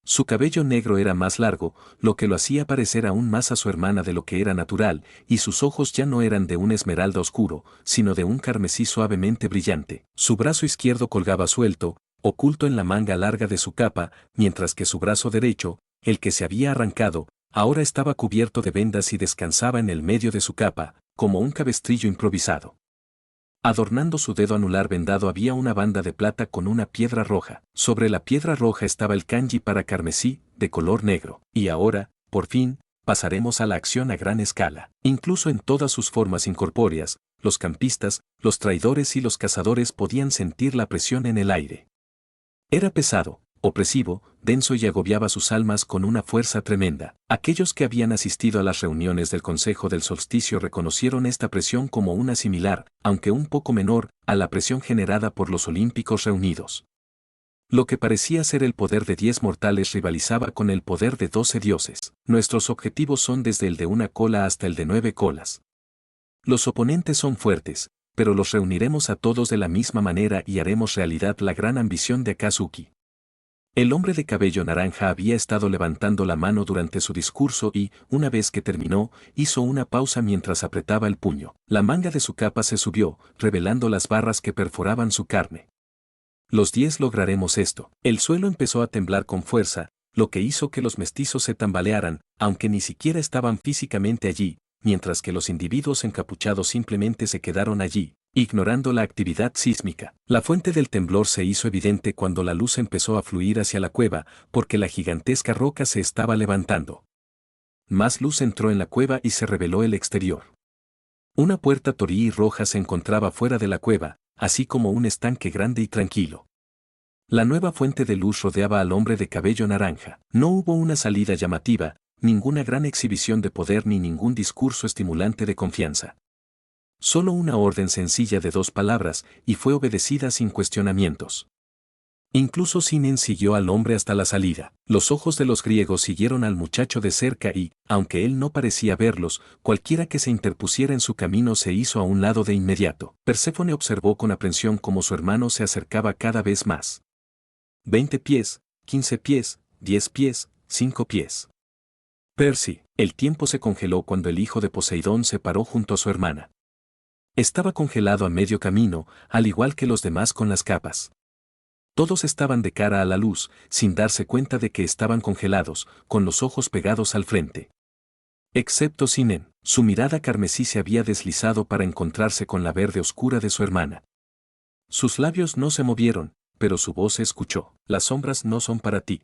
Su cabello negro era más largo, lo que lo hacía parecer aún más a su hermana de lo que era natural, y sus ojos ya no eran de un esmeralda oscuro, sino de un carmesí suavemente brillante. Su brazo izquierdo colgaba suelto, oculto en la manga larga de su capa, mientras que su brazo derecho, el que se había arrancado, ahora estaba cubierto de vendas y descansaba en el medio de su capa, como un cabestrillo improvisado. Adornando su dedo anular vendado había una banda de plata con una piedra roja. Sobre la piedra roja estaba el kanji para carmesí, de color negro. Y ahora, por fin, pasaremos a la acción a gran escala. Incluso en todas sus formas incorpóreas, los campistas, los traidores y los cazadores podían sentir la presión en el aire. Era pesado, opresivo, denso y agobiaba sus almas con una fuerza tremenda. Aquellos que habían asistido a las reuniones del Consejo del Solsticio reconocieron esta presión como una similar, aunque un poco menor, a la presión generada por los olímpicos reunidos. Lo que parecía ser el poder de 10 mortales rivalizaba con el poder de 12 dioses. Nuestros objetivos son desde el de una cola hasta el de 9 colas. Los oponentes son fuertes, pero los reuniremos a todos de la misma manera y haremos realidad la gran ambición de Akatsuki. El hombre de cabello naranja había estado levantando la mano durante su discurso y, una vez que terminó, hizo una pausa mientras apretaba el puño. La manga de su capa se subió, revelando las barras que perforaban su carne. Los 10 lograremos esto. El suelo empezó a temblar con fuerza, lo que hizo que los mestizos se tambalearan, aunque ni siquiera estaban físicamente allí, mientras que los individuos encapuchados simplemente se quedaron allí, ignorando la actividad sísmica. La fuente del temblor se hizo evidente cuando la luz empezó a fluir hacia la cueva, porque la gigantesca roca se estaba levantando. Más luz entró en la cueva y se reveló el exterior. Una puerta torii roja se encontraba fuera de la cueva, así como un estanque grande y tranquilo. La nueva fuente de luz rodeaba al hombre de cabello naranja. No hubo una salida llamativa, ninguna gran exhibición de poder ni ningún discurso estimulante de confianza. Solo una orden sencilla de 2 palabras, y fue obedecida sin cuestionamientos. Incluso Sinnen siguió al hombre hasta la salida. Los ojos de los griegos siguieron al muchacho de cerca y, aunque él no parecía verlos, cualquiera que se interpusiera en su camino se hizo a un lado de inmediato. Perséfone observó con aprensión cómo su hermano se acercaba cada vez más. 20 pies, 15 pies, 10 pies, 5 pies. Percy, el tiempo se congeló cuando el hijo de Poseidón se paró junto a su hermana. Estaba congelado a medio camino, al igual que los demás con las capas. Todos estaban de cara a la luz, sin darse cuenta de que estaban congelados, con los ojos pegados al frente. Excepto Sinnen, su mirada carmesí se había deslizado para encontrarse con la verde oscura de su hermana. Sus labios no se movieron, pero su voz se escuchó. Las sombras no son para ti.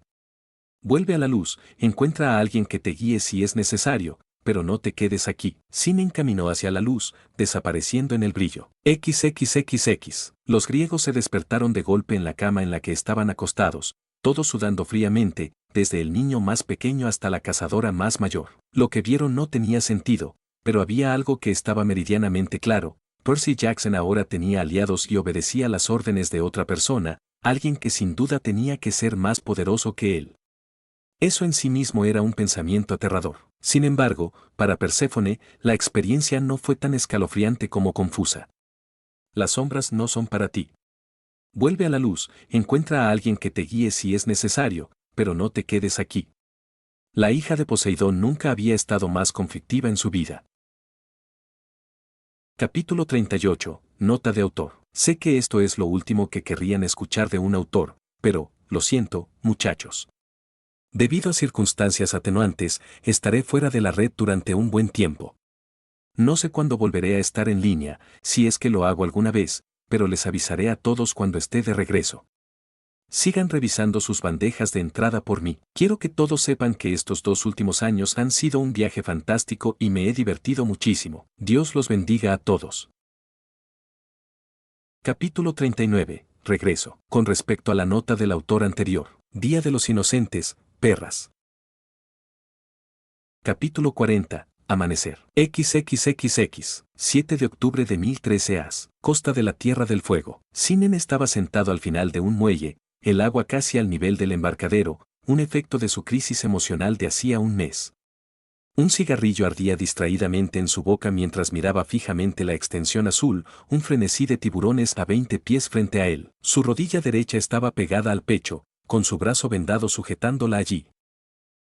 Vuelve a la luz, encuentra a alguien que te guíe si es necesario, pero no te quedes aquí. Sinnen caminó hacia la luz, desapareciendo en el brillo. XXXX. Los griegos se despertaron de golpe en la cama en la que estaban acostados, todos sudando fríamente, desde el niño más pequeño hasta la cazadora más mayor. Lo que vieron no tenía sentido, pero había algo que estaba meridianamente claro. Percy Jackson ahora tenía aliados y obedecía las órdenes de otra persona, alguien que sin duda tenía que ser más poderoso que él. Eso en sí mismo era un pensamiento aterrador. Sin embargo, para Perséfone, la experiencia no fue tan escalofriante como confusa. Las sombras no son para ti. Vuelve a la luz, encuentra a alguien que te guíe si es necesario, pero no te quedes aquí. La hija de Poseidón nunca había estado más conflictiva en su vida. Capítulo 38. Nota de autor. Sé que esto es lo último que querrían escuchar de un autor, pero, lo siento, muchachos. Debido a circunstancias atenuantes, estaré fuera de la red durante un buen tiempo. No sé cuándo volveré a estar en línea, si es que lo hago alguna vez, pero les avisaré a todos cuando esté de regreso. Sigan revisando sus bandejas de entrada por mí. Quiero que todos sepan que estos 2 últimos años han sido un viaje fantástico y me he divertido muchísimo. Dios los bendiga a todos. Capítulo 39. Regreso. Con respecto a la nota del autor anterior. Día de los Inocentes, perras. Capítulo 40. Amanecer. XXXX. 7 de octubre de 1013 AS. Costa de la Tierra del Fuego. Sinnen estaba sentado al final de un muelle, el agua casi al nivel del embarcadero, un efecto de su crisis emocional de hacía un mes. Un cigarrillo ardía distraídamente en su boca mientras miraba fijamente la extensión azul, un frenesí de tiburones a 20 pies frente a él. Su rodilla derecha estaba pegada al pecho, con su brazo vendado sujetándola allí.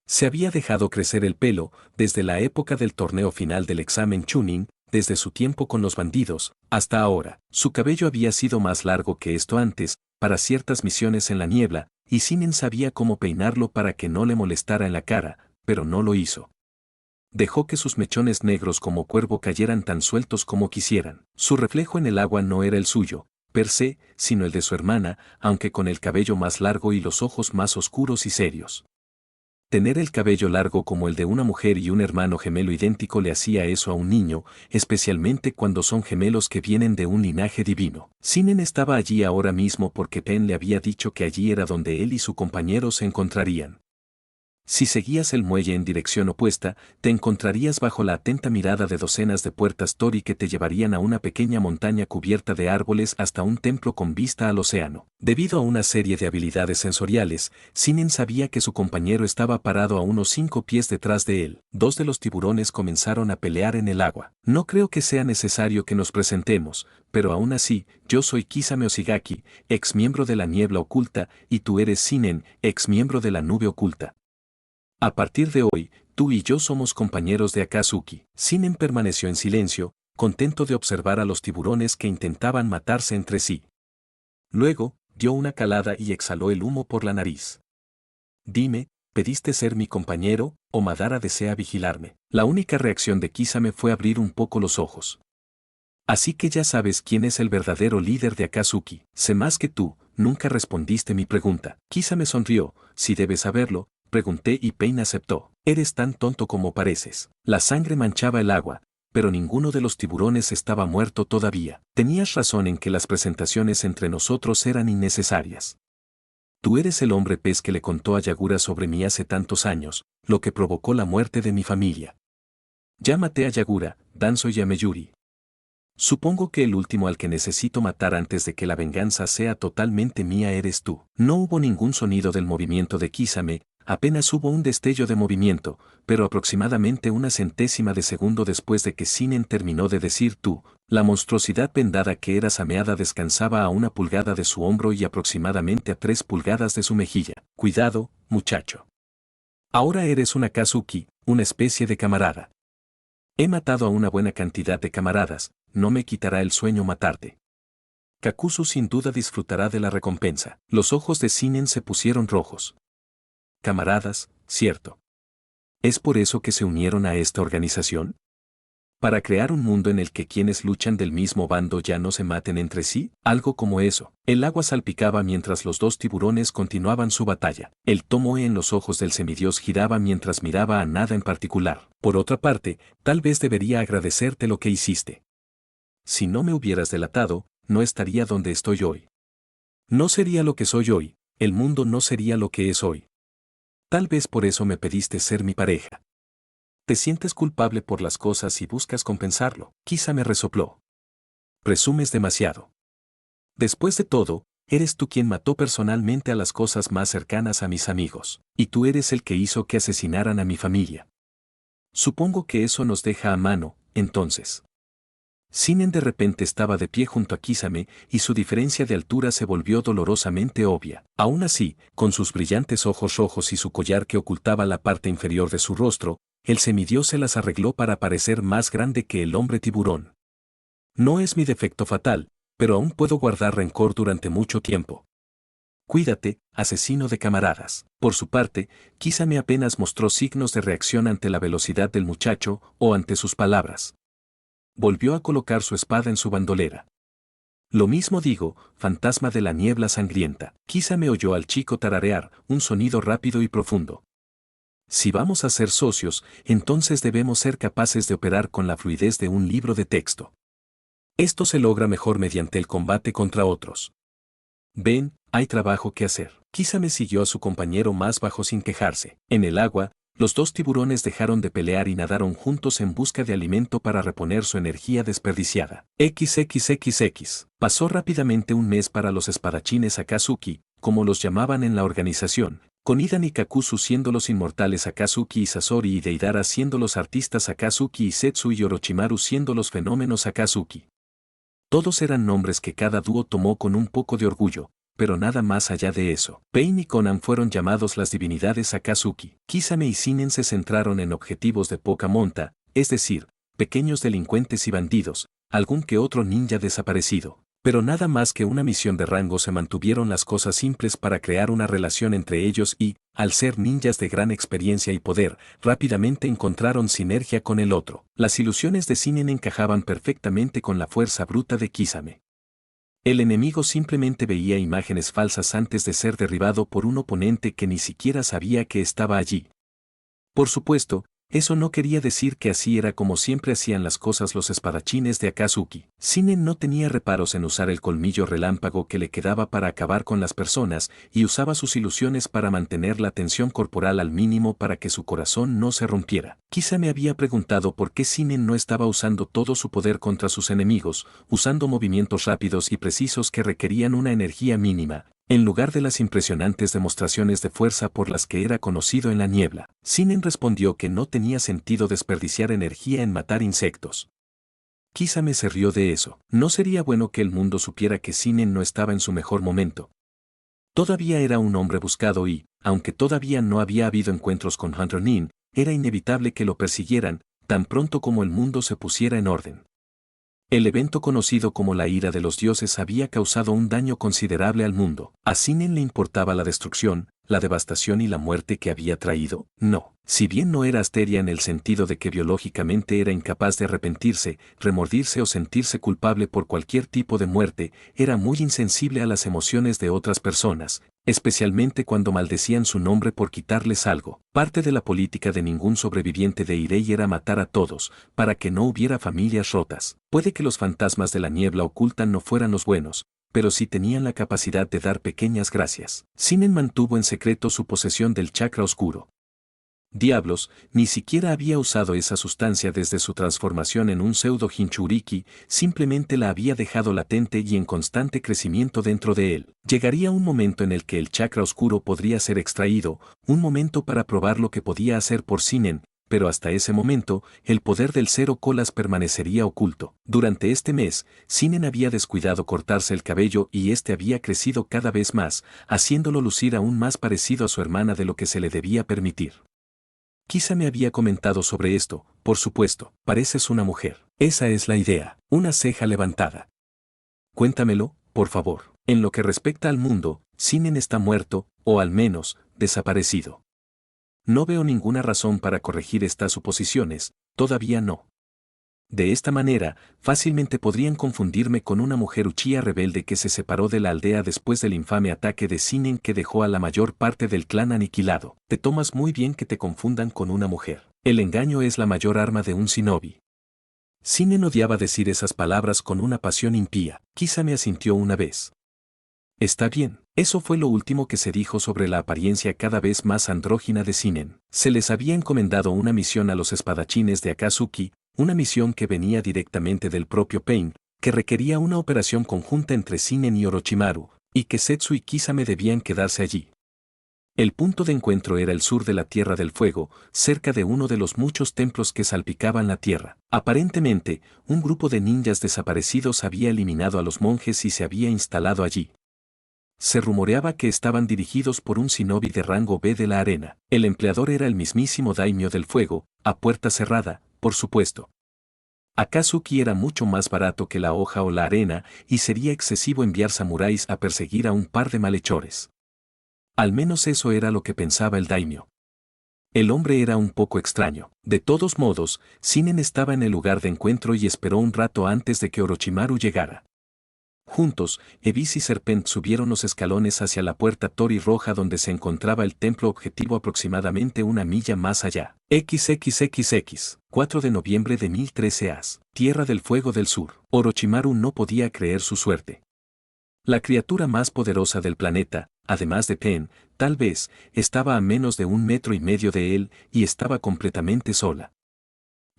Se había dejado crecer el pelo, desde la época del torneo final del examen Chunin, desde su tiempo con los bandidos, hasta ahora. Su cabello había sido más largo que esto antes, para ciertas misiones en la niebla, y Sinnen sabía cómo peinarlo para que no le molestara en la cara, pero no lo hizo. Dejó que sus mechones negros como cuervo cayeran tan sueltos como quisieran. Su reflejo en el agua no era el suyo, per se, sino el de su hermana, aunque con el cabello más largo y los ojos más oscuros y serios. Tener el cabello largo como el de una mujer y un hermano gemelo idéntico le hacía eso a un niño, especialmente cuando son gemelos que vienen de un linaje divino. Sinnen estaba allí ahora mismo porque Penn le había dicho que allí era donde él y su compañero se encontrarían. Si seguías el muelle en dirección opuesta, te encontrarías bajo la atenta mirada de docenas de puertas Tori que te llevarían a una pequeña montaña cubierta de árboles hasta un templo con vista al océano. Debido a una serie de habilidades sensoriales, Sinnen sabía que su compañero estaba parado a unos 5 pies detrás de él. Dos de los tiburones comenzaron a pelear en el agua. No creo que sea necesario que nos presentemos, pero aún así, yo soy Kisame Oshigaki, ex miembro de la niebla oculta, y tú eres Sinnen, ex miembro de la nube oculta. A partir de hoy, tú y yo somos compañeros de Akatsuki. Sinnen permaneció en silencio, contento de observar a los tiburones que intentaban matarse entre sí. Luego, dio una calada y exhaló el humo por la nariz. Dime, ¿pediste ser mi compañero, o Madara desea vigilarme? La única reacción de Kisame fue abrir un poco los ojos. Así que ya sabes quién es el verdadero líder de Akatsuki. Sé más que tú, nunca respondiste mi pregunta. Kisame sonrió, si debes saberlo. Pregunté y Pain aceptó. Eres tan tonto como pareces. La sangre manchaba el agua, pero ninguno de los tiburones estaba muerto todavía. Tenías razón en que las presentaciones entre nosotros eran innecesarias. Tú eres el hombre pez que le contó a Yagura sobre mí hace tantos años, lo que provocó la muerte de mi familia. Ya maté a Yagura, Danzo y Yameyuri. Supongo que el último al que necesito matar antes de que la venganza sea totalmente mía eres tú. No hubo ningún sonido del movimiento de Kisame. Apenas hubo un destello de movimiento, pero aproximadamente una centésima de segundo después de que Sinnen terminó de decir tú, la monstruosidad vendada que era Sameada descansaba a 1 pulgada de su hombro y aproximadamente a 3 pulgadas de su mejilla. Cuidado, muchacho. Ahora eres un Akatsuki, una especie de camarada. He matado a una buena cantidad de camaradas, no me quitará el sueño matarte. Kakuzu sin duda disfrutará de la recompensa. Los ojos de Sinnen se pusieron rojos. Camaradas, cierto. ¿Es por eso que se unieron a esta organización? ¿Para crear un mundo en el que quienes luchan del mismo bando ya no se maten entre sí? Algo como eso. El agua salpicaba mientras los dos tiburones continuaban su batalla. El tomoe en los ojos del semidios giraba mientras miraba a nada en particular. Por otra parte, tal vez debería agradecerte lo que hiciste. Si no me hubieras delatado, no estaría donde estoy hoy. No sería lo que soy hoy, el mundo no sería lo que es hoy. Tal vez por eso me pediste ser mi pareja. Te sientes culpable por las cosas y buscas compensarlo. Quizá me resopló. Presumes demasiado. Después de todo, eres tú quien mató personalmente a las cosas más cercanas a mis amigos, y tú eres el que hizo que asesinaran a mi familia. Supongo que eso nos deja a mano, entonces. Sinnen de repente estaba de pie junto a Kisame y su diferencia de altura se volvió dolorosamente obvia. Aún así, con sus brillantes ojos rojos y su collar que ocultaba la parte inferior de su rostro, el semidios se las arregló para parecer más grande que el hombre tiburón. No es mi defecto fatal, pero aún puedo guardar rencor durante mucho tiempo. Cuídate, asesino de camaradas. Por su parte, Kisame apenas mostró signos de reacción ante la velocidad del muchacho o ante sus palabras. Volvió a colocar su espada en su bandolera. Lo mismo digo, fantasma de la niebla sangrienta. Kisame oyó al chico tararear, un sonido rápido y profundo. Si vamos a ser socios, entonces debemos ser capaces de operar con la fluidez de un libro de texto. Esto se logra mejor mediante el combate contra otros. Ven, hay trabajo que hacer. Kisame siguió a su compañero más bajo sin quejarse. En el agua, los dos tiburones dejaron de pelear y nadaron juntos en busca de alimento para reponer su energía desperdiciada. XXXX. Pasó rápidamente un mes para los espadachines Akatsuki, como los llamaban en la organización, con Idan y Kakuzu siendo los inmortales Akatsuki y Sasori y Deidara siendo los artistas Akatsuki y Setsu y Orochimaru siendo los fenómenos Akatsuki. Todos eran nombres que cada dúo tomó con un poco de orgullo, pero nada más allá de eso. Pain y Conan fueron llamados las divinidades Akatsuki. Kisame y Sinnen se centraron en objetivos de poca monta, es decir, pequeños delincuentes y bandidos, algún que otro ninja desaparecido. Pero nada más que una misión de rango se mantuvieron las cosas simples para crear una relación entre ellos y, al ser ninjas de gran experiencia y poder, rápidamente encontraron sinergia con el otro. Las ilusiones de Sinnen encajaban perfectamente con la fuerza bruta de Kisame. El enemigo simplemente veía imágenes falsas antes de ser derribado por un oponente que ni siquiera sabía que estaba allí. Por supuesto, Eso no quería decir que así era como siempre hacían las cosas los espadachines de Akatsuki. Shinen no tenía reparos en usar el colmillo relámpago que le quedaba para acabar con las personas y usaba sus ilusiones para mantener la tensión corporal al mínimo para que su corazón no se rompiera. Quizá me había preguntado por qué Shinen no estaba usando todo su poder contra sus enemigos, usando movimientos rápidos y precisos que requerían una energía mínima, en lugar de las impresionantes demostraciones de fuerza por las que era conocido en la niebla. Shinen respondió que no tenía sentido desperdiciar energía en matar insectos. Kisame se rió de eso. No sería bueno que el mundo supiera que Shinen no estaba en su mejor momento. Todavía era un hombre buscado y, aunque todavía no había habido encuentros con Hunter Nin, era inevitable que lo persiguieran, tan pronto como el mundo se pusiera en orden. El evento conocido como la ira de los dioses había causado un daño considerable al mundo. ¿A Shinen le importaba la destrucción, la devastación y la muerte que había traído? No. Si bien no era Asteria en el sentido de que biológicamente era incapaz de arrepentirse, remordirse o sentirse culpable por cualquier tipo de muerte, era muy insensible a las emociones de otras personas, especialmente cuando maldecían su nombre por quitarles algo. Parte de la política de ningún sobreviviente de Irei era matar a todos, para que no hubiera familias rotas. Puede que los fantasmas de la niebla oculta no fueran los buenos, pero sí tenían la capacidad de dar pequeñas gracias. Shinen mantuvo en secreto su posesión del chakra oscuro. Diablos, ni siquiera había usado esa sustancia desde su transformación en un pseudo Jinchuriki, simplemente la había dejado latente y en constante crecimiento dentro de él. Llegaría un momento en el que el chakra oscuro podría ser extraído, un momento para probar lo que podía hacer por Shinen, pero hasta ese momento, el poder del Cero Colas permanecería oculto. Durante este mes, Shinen había descuidado cortarse el cabello y este había crecido cada vez más, haciéndolo lucir aún más parecido a su hermana de lo que se le debía permitir. Quizá me había comentado sobre esto, por supuesto, pareces una mujer. Esa es la idea, una ceja levantada. Cuéntamelo, por favor. En lo que respecta al mundo, Shinen está muerto, o al menos, desaparecido. No veo ninguna razón para corregir estas suposiciones, todavía no. De esta manera, fácilmente podrían confundirme con una mujer Uchiha rebelde que se separó de la aldea después del infame ataque de Shinen que dejó a la mayor parte del clan aniquilado. Te tomas muy bien que te confundan con una mujer. El engaño es la mayor arma de un shinobi. Shinen odiaba decir esas palabras con una pasión impía. Quizá me asintió una vez. Está bien, eso fue lo último que se dijo sobre la apariencia cada vez más andrógina de Shinen. Se les había encomendado una misión a los espadachines de Akatsuki, una misión que venía directamente del propio Pain, que requería una operación conjunta entre Shinen y Orochimaru, y que Setsu y Kisame debían quedarse allí. El punto de encuentro era el sur de la Tierra del Fuego, cerca de uno de los muchos templos que salpicaban la tierra. Aparentemente, un grupo de ninjas desaparecidos había eliminado a los monjes y se había instalado allí. Se rumoreaba que estaban dirigidos por un shinobi de rango B de la arena. El empleador era el mismísimo daimyo del fuego, a puerta cerrada, por supuesto. Akatsuki era mucho más barato que la hoja o la arena y sería excesivo enviar samuráis a perseguir a un par de malhechores. Al menos eso era lo que pensaba el daimyo. El hombre era un poco extraño. De todos modos, Shinen estaba en el lugar de encuentro y esperó un rato antes de que Orochimaru llegara. Juntos, Ebis y Serpent subieron los escalones hacia la puerta Tori Roja donde se encontraba el templo objetivo aproximadamente una milla más allá. XXXX, 4 de noviembre de 1013 AS, Tierra del Fuego del Sur. Orochimaru no podía creer su suerte. La criatura más poderosa del planeta, además de Pen, tal vez, estaba a menos de 1,5 metros de él y estaba completamente sola.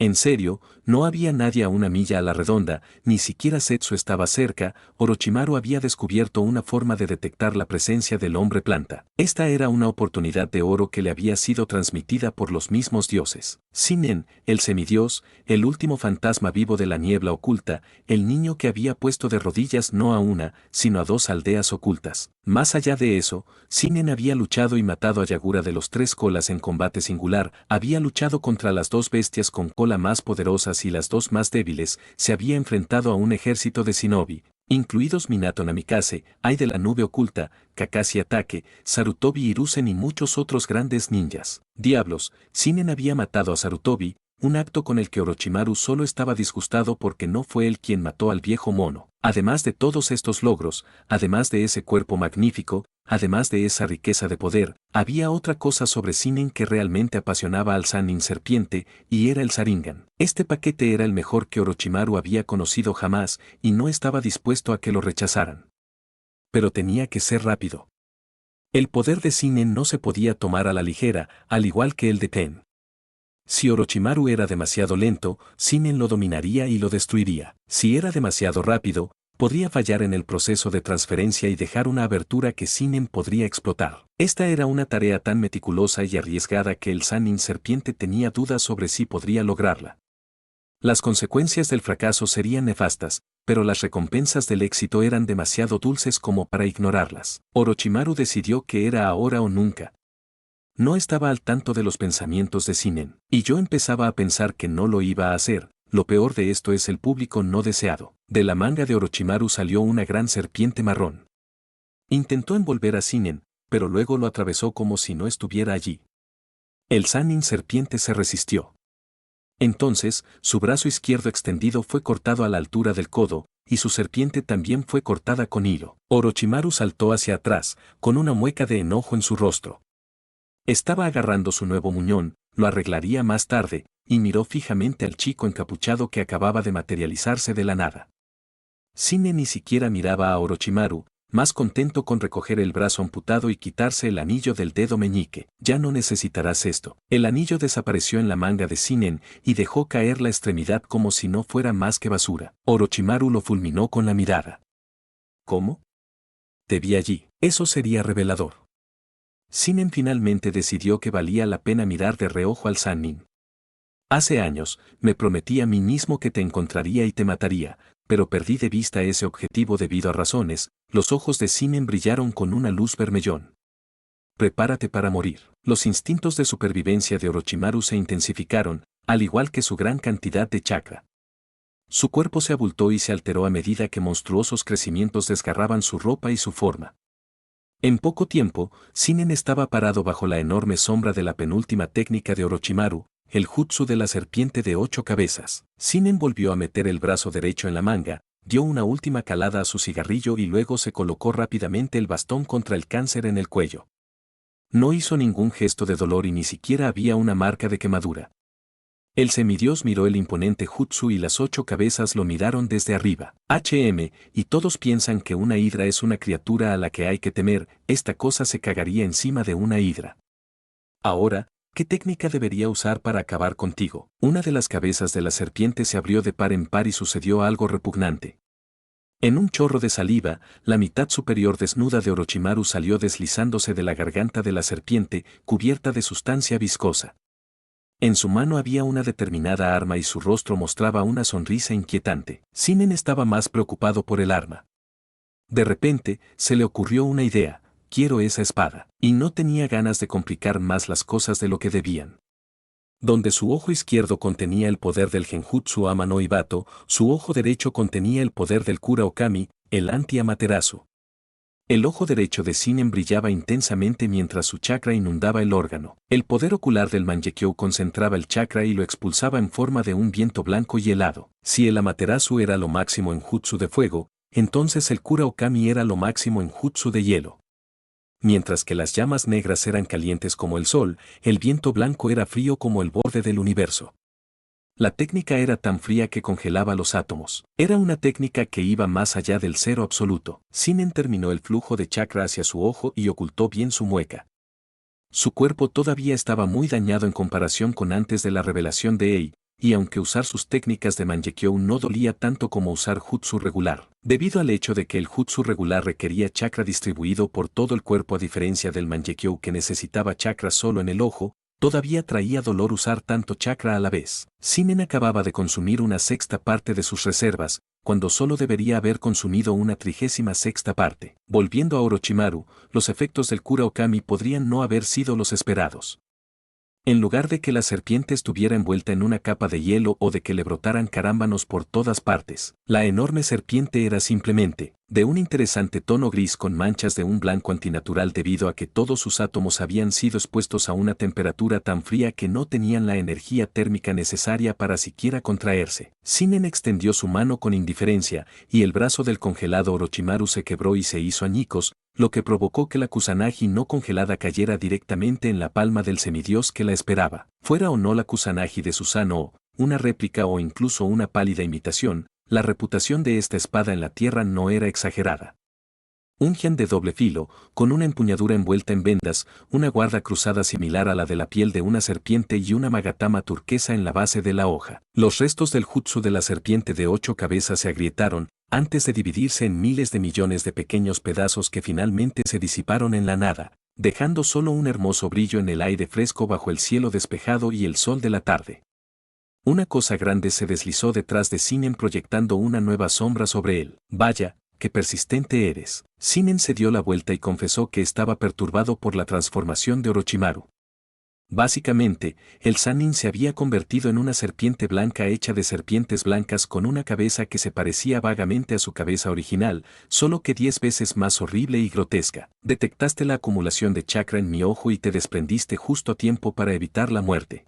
En serio, no había nadie a una milla a la redonda, ni siquiera Setsu estaba cerca. Orochimaru había descubierto una forma de detectar la presencia del hombre planta. Esta era una oportunidad de oro que le había sido transmitida por los mismos dioses. Shinen, el semidios, el último fantasma vivo de la niebla oculta, el niño que había puesto de rodillas no a una, sino a 2 aldeas ocultas. Más allá de eso, Shinen había luchado y matado a Yagura de los 3 colas en combate singular, había luchado contra las 2 bestias con cola más poderosas y las 2 más débiles, se había enfrentado a un ejército de shinobi, incluidos Minato Namikaze, Ai de la Nube Oculta, Kakashi Atake, Sarutobi Hiruzen y muchos otros grandes ninjas. Diablos, Shinen había matado a Sarutobi, un acto con el que Orochimaru solo estaba disgustado porque no fue él quien mató al viejo mono. Además de todos estos logros, además de ese cuerpo magnífico, además de esa riqueza de poder, había otra cosa sobre Sinnen que realmente apasionaba al Sannin serpiente, y era el Sharingan. Este paquete era el mejor que Orochimaru había conocido jamás, y no estaba dispuesto a que lo rechazaran. Pero tenía que ser rápido. El poder de Sinnen no se podía tomar a la ligera, al igual que el de Ten. Si Orochimaru era demasiado lento, Sinnen lo dominaría y lo destruiría. Si era demasiado rápido, podría fallar en el proceso de transferencia y dejar una abertura que Sinnen podría explotar. Esta era una tarea tan meticulosa y arriesgada que el Sannin serpiente tenía dudas sobre si podría lograrla. Las consecuencias del fracaso serían nefastas, pero las recompensas del éxito eran demasiado dulces como para ignorarlas. Orochimaru decidió que era ahora o nunca. No estaba al tanto de los pensamientos de Sinnen, y yo empezaba a pensar que no lo iba a hacer. Lo peor de esto es el público no deseado. De la manga de Orochimaru salió una gran serpiente marrón. Intentó envolver a Sinnen, pero luego lo atravesó como si no estuviera allí. El Sannin serpiente se resistió. Entonces, su brazo izquierdo extendido fue cortado a la altura del codo, y su serpiente también fue cortada con hilo. Orochimaru saltó hacia atrás, con una mueca de enojo en su rostro. Estaba agarrando su nuevo muñón, lo arreglaría más tarde, y miró fijamente al chico encapuchado que acababa de materializarse de la nada. Sinnen ni siquiera miraba a Orochimaru, más contento con recoger el brazo amputado y quitarse el anillo del dedo meñique. Ya no necesitarás esto. El anillo desapareció en la manga de Sinnen y dejó caer la extremidad como si no fuera más que basura. Orochimaru lo fulminó con la mirada. ¿Cómo? Te vi allí. Eso sería revelador. Sinnen finalmente decidió que valía la pena mirar de reojo al Sannin. Hace años, me prometí a mí mismo que te encontraría y te mataría, pero perdí de vista ese objetivo debido a razones. Los ojos de Sinnen brillaron con una luz vermellón. Prepárate para morir. Los instintos de supervivencia de Orochimaru se intensificaron, al igual que su gran cantidad de chakra. Su cuerpo se abultó y se alteró a medida que monstruosos crecimientos desgarraban su ropa y su forma. En poco tiempo, Sinnen estaba parado bajo la enorme sombra de la penúltima técnica de Orochimaru, el jutsu de la serpiente de 8 cabezas. Sinnen volvió a meter el brazo derecho en la manga, dio una última calada a su cigarrillo y luego se colocó rápidamente el bastón contra el cáncer en el cuello. No hizo ningún gesto de dolor y ni siquiera había una marca de quemadura. El semidios miró el imponente jutsu y las 8 cabezas lo miraron desde arriba. Y todos piensan que una hidra es una criatura a la que hay que temer. Esta cosa se cagaría encima de una hidra. Ahora, ¿qué técnica debería usar para acabar contigo? Una de las cabezas de la serpiente se abrió de par en par y sucedió algo repugnante. En un chorro de saliva, la mitad superior desnuda de Orochimaru salió deslizándose de la garganta de la serpiente, cubierta de sustancia viscosa. En su mano había una determinada arma y su rostro mostraba una sonrisa inquietante. Sinnen estaba más preocupado por el arma. De repente, se le ocurrió una idea: quiero esa espada. Y no tenía ganas de complicar más las cosas de lo que debían. Donde su ojo izquierdo contenía el poder del Genjutsu Ama no Ibato, su ojo derecho contenía el poder del Kura Okami, el Anti-Amaterasu. El ojo derecho de Sinnen brillaba intensamente mientras su chakra inundaba el órgano. El poder ocular del Mangekyou concentraba el chakra y lo expulsaba en forma de un viento blanco y helado. Si el Amaterasu era lo máximo en jutsu de fuego, entonces el Kura Okami era lo máximo en jutsu de hielo. Mientras que las llamas negras eran calientes como el sol, el viento blanco era frío como el borde del universo. La técnica era tan fría que congelaba los átomos. Era una técnica que iba más allá del cero absoluto. Sinnen terminó el flujo de chakra hacia su ojo y ocultó bien su mueca. Su cuerpo todavía estaba muy dañado en comparación con antes de la revelación de Ei, y aunque usar sus técnicas de Mangekyou no dolía tanto como usar jutsu regular, debido al hecho de que el jutsu regular requería chakra distribuido por todo el cuerpo a diferencia del Mangekyou que necesitaba chakra solo en el ojo, todavía traía dolor usar tanto chakra a la vez. Sinnen acababa de consumir una sexta parte de sus reservas, cuando solo debería haber consumido una 36ª parte. Volviendo a Orochimaru, los efectos del Kura Okami podrían no haber sido los esperados. En lugar de que la serpiente estuviera envuelta en una capa de hielo o de que le brotaran carámbanos por todas partes, la enorme serpiente era simplemente de un interesante tono gris con manchas de un blanco antinatural debido a que todos sus átomos habían sido expuestos a una temperatura tan fría que no tenían la energía térmica necesaria para siquiera contraerse. Shinen extendió su mano con indiferencia, y el brazo del congelado Orochimaru se quebró y se hizo añicos, lo que provocó que la Kusanagi no congelada cayera directamente en la palma del semidios que la esperaba. Fuera o no la Kusanagi de Susanoo, una réplica o incluso una pálida imitación, la reputación de esta espada en la tierra no era exagerada. Un jian de doble filo, con una empuñadura envuelta en vendas, una guarda cruzada similar a la de la piel de una serpiente y una magatama turquesa en la base de la hoja. Los restos del jutsu de la serpiente de 8 cabezas se agrietaron, antes de dividirse en miles de millones de pequeños pedazos que finalmente se disiparon en la nada, dejando solo un hermoso brillo en el aire fresco bajo el cielo despejado y el sol de la tarde. Una cosa grande se deslizó detrás de Shinen proyectando una nueva sombra sobre él. Vaya, qué persistente eres. Shinen se dio la vuelta y confesó que estaba perturbado por la transformación de Orochimaru. Básicamente, el Sannin se había convertido en una serpiente blanca hecha de serpientes blancas con una cabeza que se parecía vagamente a su cabeza original, solo que 10 veces más horrible y grotesca. Detectaste la acumulación de chakra en mi ojo y te desprendiste justo a tiempo para evitar la muerte.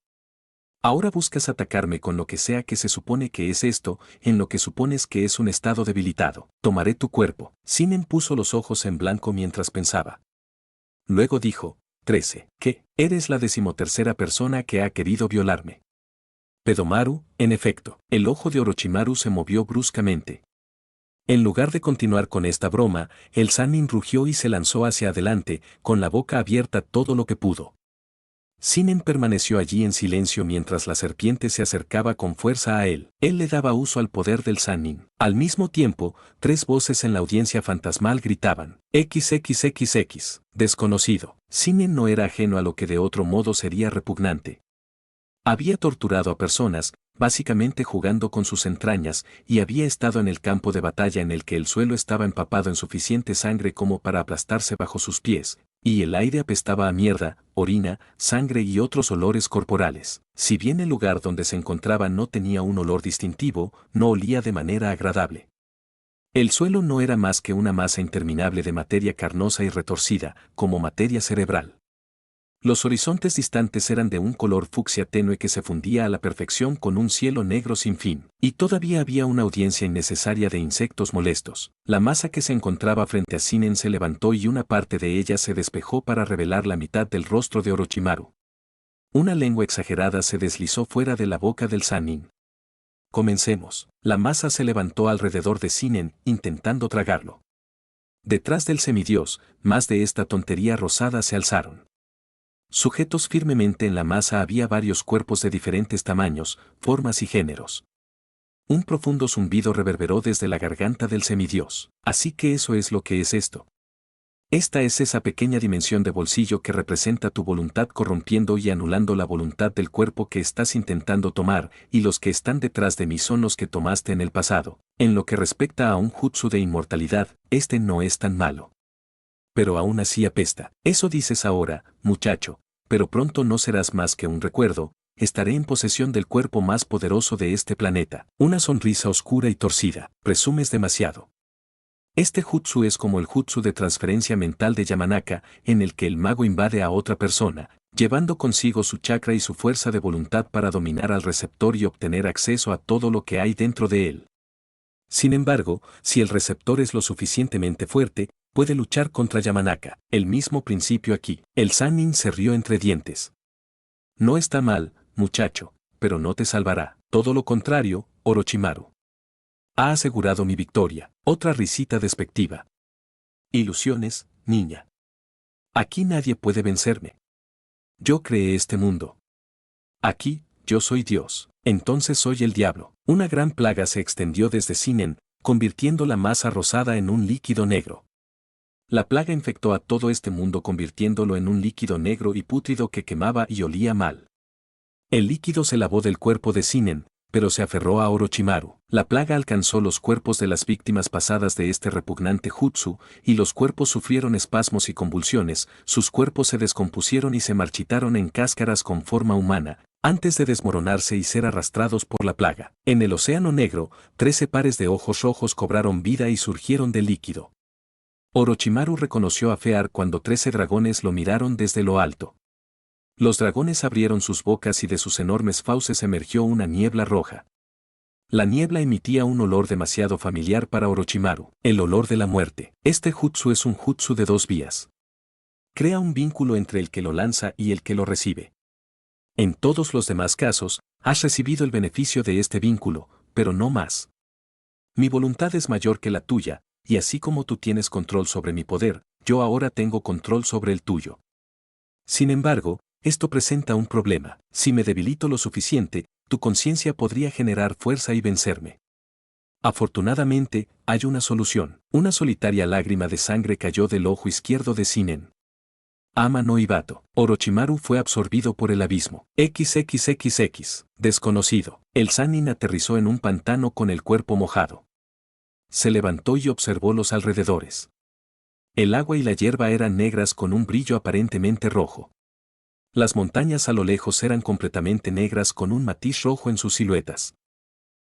Ahora buscas atacarme con lo que sea que se supone que es esto, en lo que supones que es un estado debilitado. Tomaré tu cuerpo. Shinen puso los ojos en blanco mientras pensaba. Luego dijo, 13. ¿Qué? Eres la 13ª persona que ha querido violarme. Pedomaru, en efecto. El ojo de Orochimaru se movió bruscamente. En lugar de continuar con esta broma, el Sannin rugió y se lanzó hacia adelante, con la boca abierta todo lo que pudo. Shinen permaneció allí en silencio mientras la serpiente se acercaba con fuerza a él. Él le daba uso al poder del Sannin. Al mismo tiempo, 3 voces en la audiencia fantasmal gritaban: XXXX, desconocido. Shinen no era ajeno a lo que de otro modo sería repugnante. Había torturado a personas, básicamente jugando con sus entrañas, y había estado en el campo de batalla en el que el suelo estaba empapado en suficiente sangre como para aplastarse bajo sus pies, y el aire apestaba a mierda, orina, sangre y otros olores corporales. Si bien el lugar donde se encontraba no tenía un olor distintivo, no olía de manera agradable. El suelo no era más que una masa interminable de materia carnosa y retorcida, como materia cerebral. Los horizontes distantes eran de un color fucsia tenue que se fundía a la perfección con un cielo negro sin fin, y todavía había una audiencia innecesaria de insectos molestos. La masa que se encontraba frente a Shinen se levantó y una parte de ella se despejó para revelar la mitad del rostro de Orochimaru. Una lengua exagerada se deslizó fuera de la boca del Sannin. Comencemos. La masa se levantó alrededor de Shinen, intentando tragarlo. Detrás del semidios, más de esta tontería rosada se alzaron. Sujetos firmemente en la masa había varios cuerpos de diferentes tamaños, formas y géneros. Un profundo zumbido reverberó desde la garganta del semidios. Así que eso es lo que es esto. Esta es esa pequeña dimensión de bolsillo que representa tu voluntad corrompiendo y anulando la voluntad del cuerpo que estás intentando tomar, y los que están detrás de mí son los que tomaste en el pasado. En lo que respecta a un jutsu de inmortalidad, este no es tan malo. Pero aún así apesta. Eso dices ahora, muchacho, pero pronto no serás más que un recuerdo, estaré en posesión del cuerpo más poderoso de este planeta. Una sonrisa oscura y torcida. Presumes demasiado. Este jutsu es como el jutsu de transferencia mental de Yamanaka, en el que el mago invade a otra persona, llevando consigo su chakra y su fuerza de voluntad para dominar al receptor y obtener acceso a todo lo que hay dentro de él. Sin embargo, si el receptor es lo suficientemente fuerte, puede luchar contra Yamanaka. El mismo principio aquí. El Sannin se rió entre dientes. No está mal, muchacho, pero no te salvará. Todo lo contrario, Orochimaru. Ha asegurado mi victoria. Otra risita despectiva. Ilusiones, niña. Aquí nadie puede vencerme. Yo creé este mundo. Aquí, yo soy Dios. Entonces soy el diablo. Una gran plaga se extendió desde Shinen, convirtiendo la masa rosada en un líquido negro. La plaga infectó a todo este mundo convirtiéndolo en un líquido negro y pútrido que quemaba y olía mal. El líquido se lavó del cuerpo de Shinen, pero se aferró a Orochimaru. La plaga alcanzó los cuerpos de las víctimas pasadas de este repugnante jutsu, y los cuerpos sufrieron espasmos y convulsiones, sus cuerpos se descompusieron y se marchitaron en cáscaras con forma humana, antes de desmoronarse y ser arrastrados por la plaga. En el Océano Negro, 13 pares de ojos rojos cobraron vida y surgieron del líquido. Orochimaru reconoció a Fear cuando 13 dragones lo miraron desde lo alto. Los dragones abrieron sus bocas y de sus enormes fauces emergió una niebla roja. La niebla emitía un olor demasiado familiar para Orochimaru, el olor de la muerte. Este jutsu es un jutsu de 2 vías. Crea un vínculo entre el que lo lanza y el que lo recibe. En todos los demás casos, has recibido el beneficio de este vínculo, pero no más. Mi voluntad es mayor que la tuya, y así como tú tienes control sobre mi poder, yo ahora tengo control sobre el tuyo. Sin embargo, esto presenta un problema. Si me debilito lo suficiente, tu conciencia podría generar fuerza y vencerme. Afortunadamente, hay una solución. Una solitaria lágrima de sangre cayó del ojo izquierdo de Shinen. Ama no Ibato. Orochimaru fue absorbido por el abismo. XXXX. Desconocido. El Sannin aterrizó en un pantano con el cuerpo mojado. Se levantó y observó los alrededores. El agua y la hierba eran negras con un brillo aparentemente rojo. Las montañas a lo lejos eran completamente negras con un matiz rojo en sus siluetas.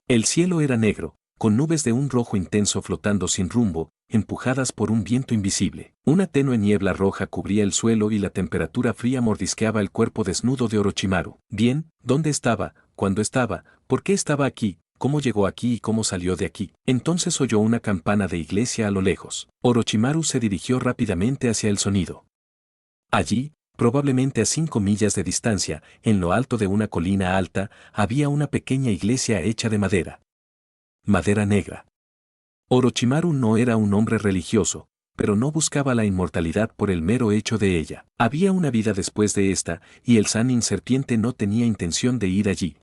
El cielo era negro, con nubes de un rojo intenso flotando sin rumbo, empujadas por un viento invisible. Una tenue niebla roja cubría el suelo y la temperatura fría mordisqueaba el cuerpo desnudo de Orochimaru. Bien, ¿dónde estaba? ¿Cuándo estaba? ¿Por qué estaba aquí? ¿Cómo llegó aquí y cómo salió de aquí? Entonces oyó una campana de iglesia a lo lejos. Orochimaru se dirigió rápidamente hacia el sonido. Allí, probablemente a 5 millas de distancia, en lo alto de una colina alta, había una pequeña iglesia hecha de madera. Madera negra. Orochimaru no era un hombre religioso, pero no buscaba la inmortalidad por el mero hecho de ella. Había una vida después de esta, y el Sannin serpiente no tenía intención de ir allí.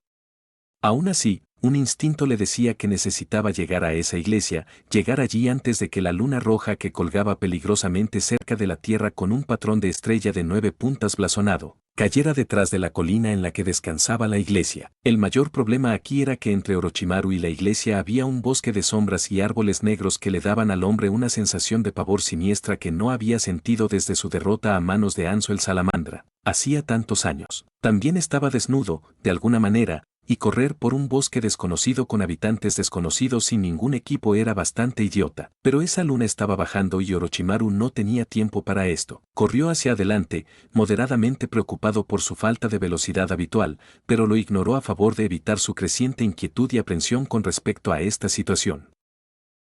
Aún así, un instinto le decía que necesitaba llegar a esa iglesia, llegar allí antes de que la luna roja que colgaba peligrosamente cerca de la tierra con un patrón de estrella de 9 puntas blasonado, cayera detrás de la colina en la que descansaba la iglesia. El mayor problema aquí era que entre Orochimaru y la iglesia había un bosque de sombras y árboles negros que le daban al hombre una sensación de pavor siniestra que no había sentido desde su derrota a manos de Hanzo el Salamandra, hacía tantos años. También estaba desnudo, de alguna manera, y correr por un bosque desconocido con habitantes desconocidos sin ningún equipo era bastante idiota. Pero esa luna estaba bajando y Orochimaru no tenía tiempo para esto. Corrió hacia adelante, moderadamente preocupado por su falta de velocidad habitual, pero lo ignoró a favor de evitar su creciente inquietud y aprensión con respecto a esta situación.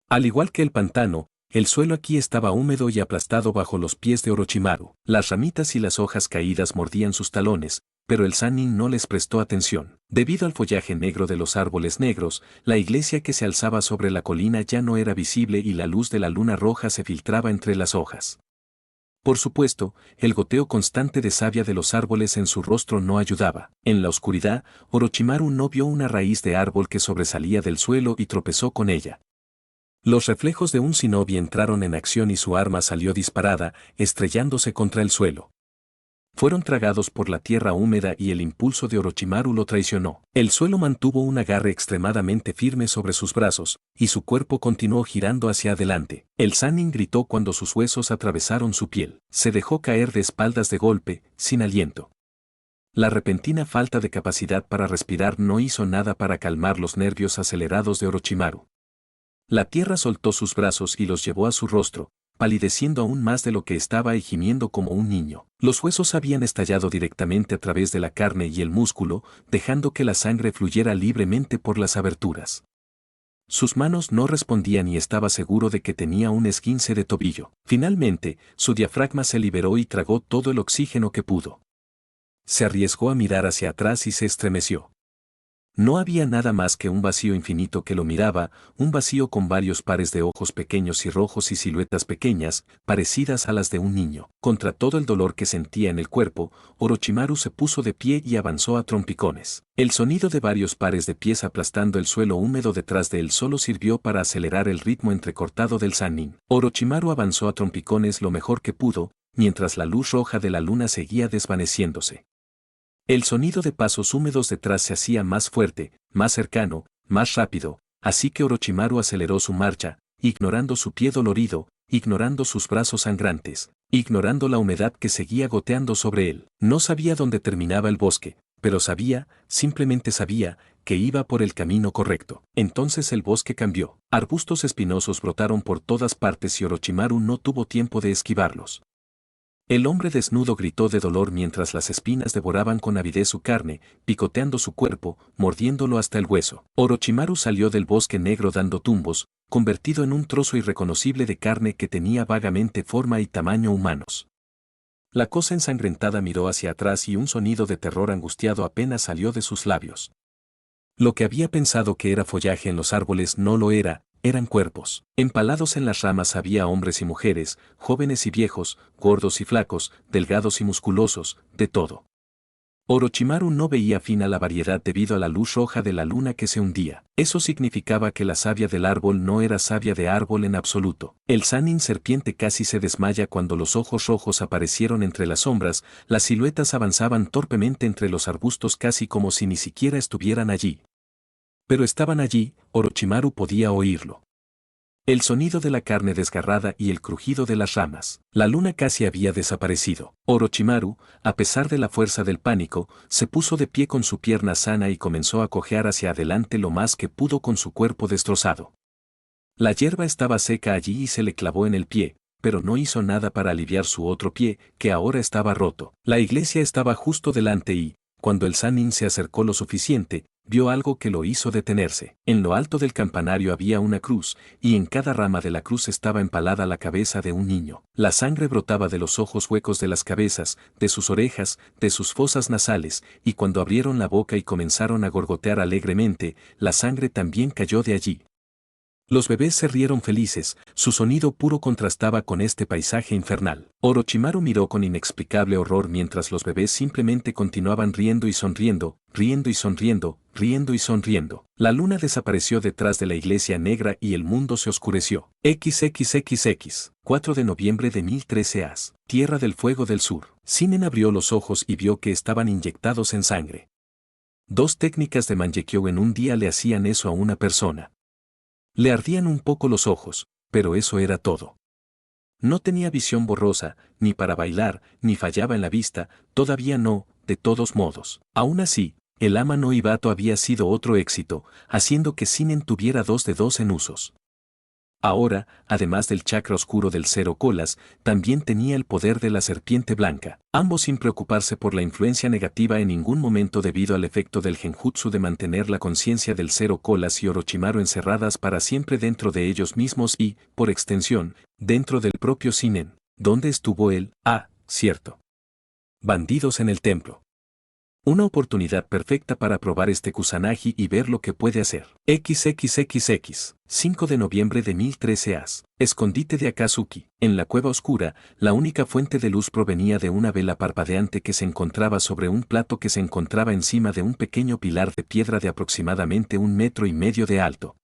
Al igual que el pantano, el suelo aquí estaba húmedo y aplastado bajo los pies de Orochimaru. Las ramitas y las hojas caídas mordían sus talones, pero el Sannin no les prestó atención. Debido al follaje negro de los árboles negros, la iglesia que se alzaba sobre la colina ya no era visible y la luz de la luna roja se filtraba entre las hojas. Por supuesto, el goteo constante de savia de los árboles en su rostro no ayudaba. En la oscuridad, Orochimaru no vio una raíz de árbol que sobresalía del suelo y tropezó con ella. Los reflejos de un shinobi entraron en acción y su arma salió disparada, estrellándose contra el suelo. Fueron tragados por la tierra húmeda y el impulso de Orochimaru lo traicionó. El suelo mantuvo un agarre extremadamente firme sobre sus brazos, y su cuerpo continuó girando hacia adelante. El Sannin gritó cuando sus huesos atravesaron su piel. Se dejó caer de espaldas de golpe, sin aliento. La repentina falta de capacidad para respirar no hizo nada para calmar los nervios acelerados de Orochimaru. La tierra soltó sus brazos y los llevó a su rostro, palideciendo aún más de lo que estaba y gimiendo como un niño. Los huesos habían estallado directamente a través de la carne y el músculo, dejando que la sangre fluyera libremente por las aberturas. Sus manos no respondían y estaba seguro de que tenía un esguince de tobillo. Finalmente, su diafragma se liberó y tragó todo el oxígeno que pudo. Se arriesgó a mirar hacia atrás y se estremeció. No había nada más que un vacío infinito que lo miraba, un vacío con varios pares de ojos pequeños y rojos y siluetas pequeñas, parecidas a las de un niño. Contra todo el dolor que sentía en el cuerpo, Orochimaru se puso de pie y avanzó a trompicones. El sonido de varios pares de pies aplastando el suelo húmedo detrás de él solo sirvió para acelerar el ritmo entrecortado del Sannin. Orochimaru avanzó a trompicones lo mejor que pudo, mientras la luz roja de la luna seguía desvaneciéndose. El sonido de pasos húmedos detrás se hacía más fuerte, más cercano, más rápido, así que Orochimaru aceleró su marcha, ignorando su pie dolorido, ignorando sus brazos sangrantes, ignorando la humedad que seguía goteando sobre él. No sabía dónde terminaba el bosque, pero sabía, simplemente sabía, que iba por el camino correcto. Entonces el bosque cambió. Arbustos espinosos brotaron por todas partes y Orochimaru no tuvo tiempo de esquivarlos. El hombre desnudo gritó de dolor mientras las espinas devoraban con avidez su carne, picoteando su cuerpo, mordiéndolo hasta el hueso. Orochimaru salió del bosque negro dando tumbos, convertido en un trozo irreconocible de carne que tenía vagamente forma y tamaño humanos. La cosa ensangrentada miró hacia atrás y un sonido de terror angustiado apenas salió de sus labios. Lo que había pensado que era follaje en los árboles no lo era, eran cuerpos. Empalados en las ramas había hombres y mujeres, jóvenes y viejos, gordos y flacos, delgados y musculosos, de todo. Orochimaru no veía fin a la variedad debido a la luz roja de la luna que se hundía. Eso significaba que la savia del árbol no era savia de árbol en absoluto. El Sannin serpiente casi se desmaya cuando los ojos rojos aparecieron entre las sombras, las siluetas avanzaban torpemente entre los arbustos casi como si ni siquiera estuvieran allí. Pero estaban allí, Orochimaru podía oírlo. El sonido de la carne desgarrada y el crujido de las ramas. La luna casi había desaparecido. Orochimaru, a pesar de la fuerza del pánico, se puso de pie con su pierna sana y comenzó a cojear hacia adelante lo más que pudo con su cuerpo destrozado. La hierba estaba seca allí y se le clavó en el pie, pero no hizo nada para aliviar su otro pie, que ahora estaba roto. La iglesia estaba justo delante y, cuando el Sannin se acercó lo suficiente, vio algo que lo hizo detenerse. En lo alto del campanario había una cruz, y en cada rama de la cruz estaba empalada la cabeza de un niño. La sangre brotaba de los ojos huecos de las cabezas, de sus orejas, de sus fosas nasales, y cuando abrieron la boca y comenzaron a gorgotear alegremente, la sangre también cayó de allí. Los bebés se rieron felices, su sonido puro contrastaba con este paisaje infernal. Orochimaru miró con inexplicable horror mientras los bebés simplemente continuaban riendo y sonriendo, riendo y sonriendo, riendo y sonriendo. La luna desapareció detrás de la iglesia negra y el mundo se oscureció. XXXX, 4 de noviembre de 1013 AS, Tierra del Fuego del Sur. Sinen abrió los ojos y vio que estaban inyectados en sangre. 2 técnicas de Mangekyou en un día le hacían eso a una persona. Le ardían un poco los ojos, pero eso era todo. No tenía visión borrosa, ni para bailar, ni fallaba en la vista, todavía no, de todos modos. Aún así, el Ama no Ibato había sido otro éxito, haciendo que Sinen tuviera 2 de 2 en usos. Ahora, además del chakra oscuro del Cero Colas, también tenía el poder de la serpiente blanca, ambos sin preocuparse por la influencia negativa en ningún momento debido al efecto del genjutsu de mantener la conciencia del Cero Colas y Orochimaru encerradas para siempre dentro de ellos mismos y, por extensión, dentro del propio Sinen. ¿Dónde estuvo él? Ah, cierto. Bandidos en el templo. Una oportunidad perfecta para probar este Kusanagi y ver lo que puede hacer. XXXX, 5 de noviembre de 1013 AS. Escondite de Akatsuki. En la cueva oscura, la única fuente de luz provenía de una vela parpadeante que se encontraba sobre un plato que se encontraba encima de un pequeño pilar de piedra de aproximadamente 1,5 metros de alto.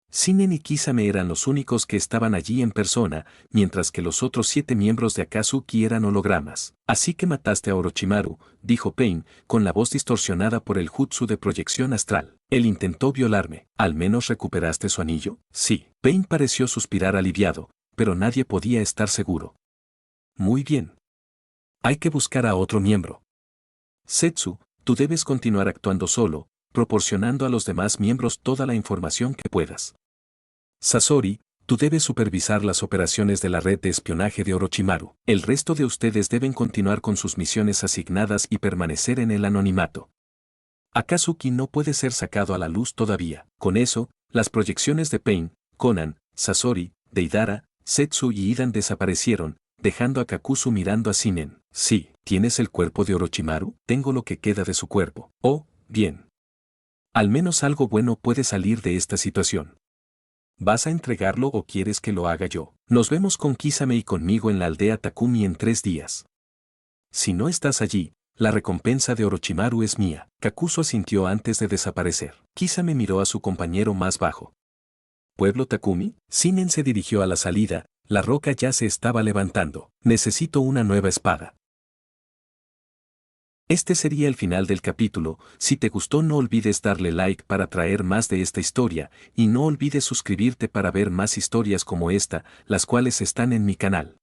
Sinen y Kisame eran los únicos que estaban allí en persona, mientras que los otros 7 miembros de Akatsuki eran hologramas. Así que mataste a Orochimaru, dijo Pain, con la voz distorsionada por el jutsu de proyección astral. Él intentó violarme. ¿Al menos recuperaste su anillo? Sí. Pain pareció suspirar aliviado, pero nadie podía estar seguro. Muy bien. Hay que buscar a otro miembro. Setsu, tú debes continuar actuando solo, proporcionando a los demás miembros toda la información que puedas. Sasori, tú debes supervisar las operaciones de la red de espionaje de Orochimaru. El resto de ustedes deben continuar con sus misiones asignadas y permanecer en el anonimato. Akatsuki no puede ser sacado a la luz todavía. Con eso, las proyecciones de Pain, Konan, Sasori, Deidara, Setsu y Idan desaparecieron, dejando a Kakuzu mirando a Sinen. Sí, ¿tienes el cuerpo de Orochimaru? Tengo lo que queda de su cuerpo. Oh, bien. Al menos algo bueno puede salir de esta situación. ¿Vas a entregarlo o quieres que lo haga yo? Nos vemos con Kisame y conmigo en la aldea Takumi en 3 días. Si no estás allí, la recompensa de Orochimaru es mía. Kakuzu asintió antes de desaparecer. Kisame miró a su compañero más bajo. ¿Pueblo Takumi? Sinen se dirigió a la salida, la roca ya se estaba levantando. Necesito una nueva espada. Este sería el final del capítulo. Si te gustó no olvides darle like para traer más de esta historia, y no olvides suscribirte para ver más historias como esta, las cuales están en mi canal.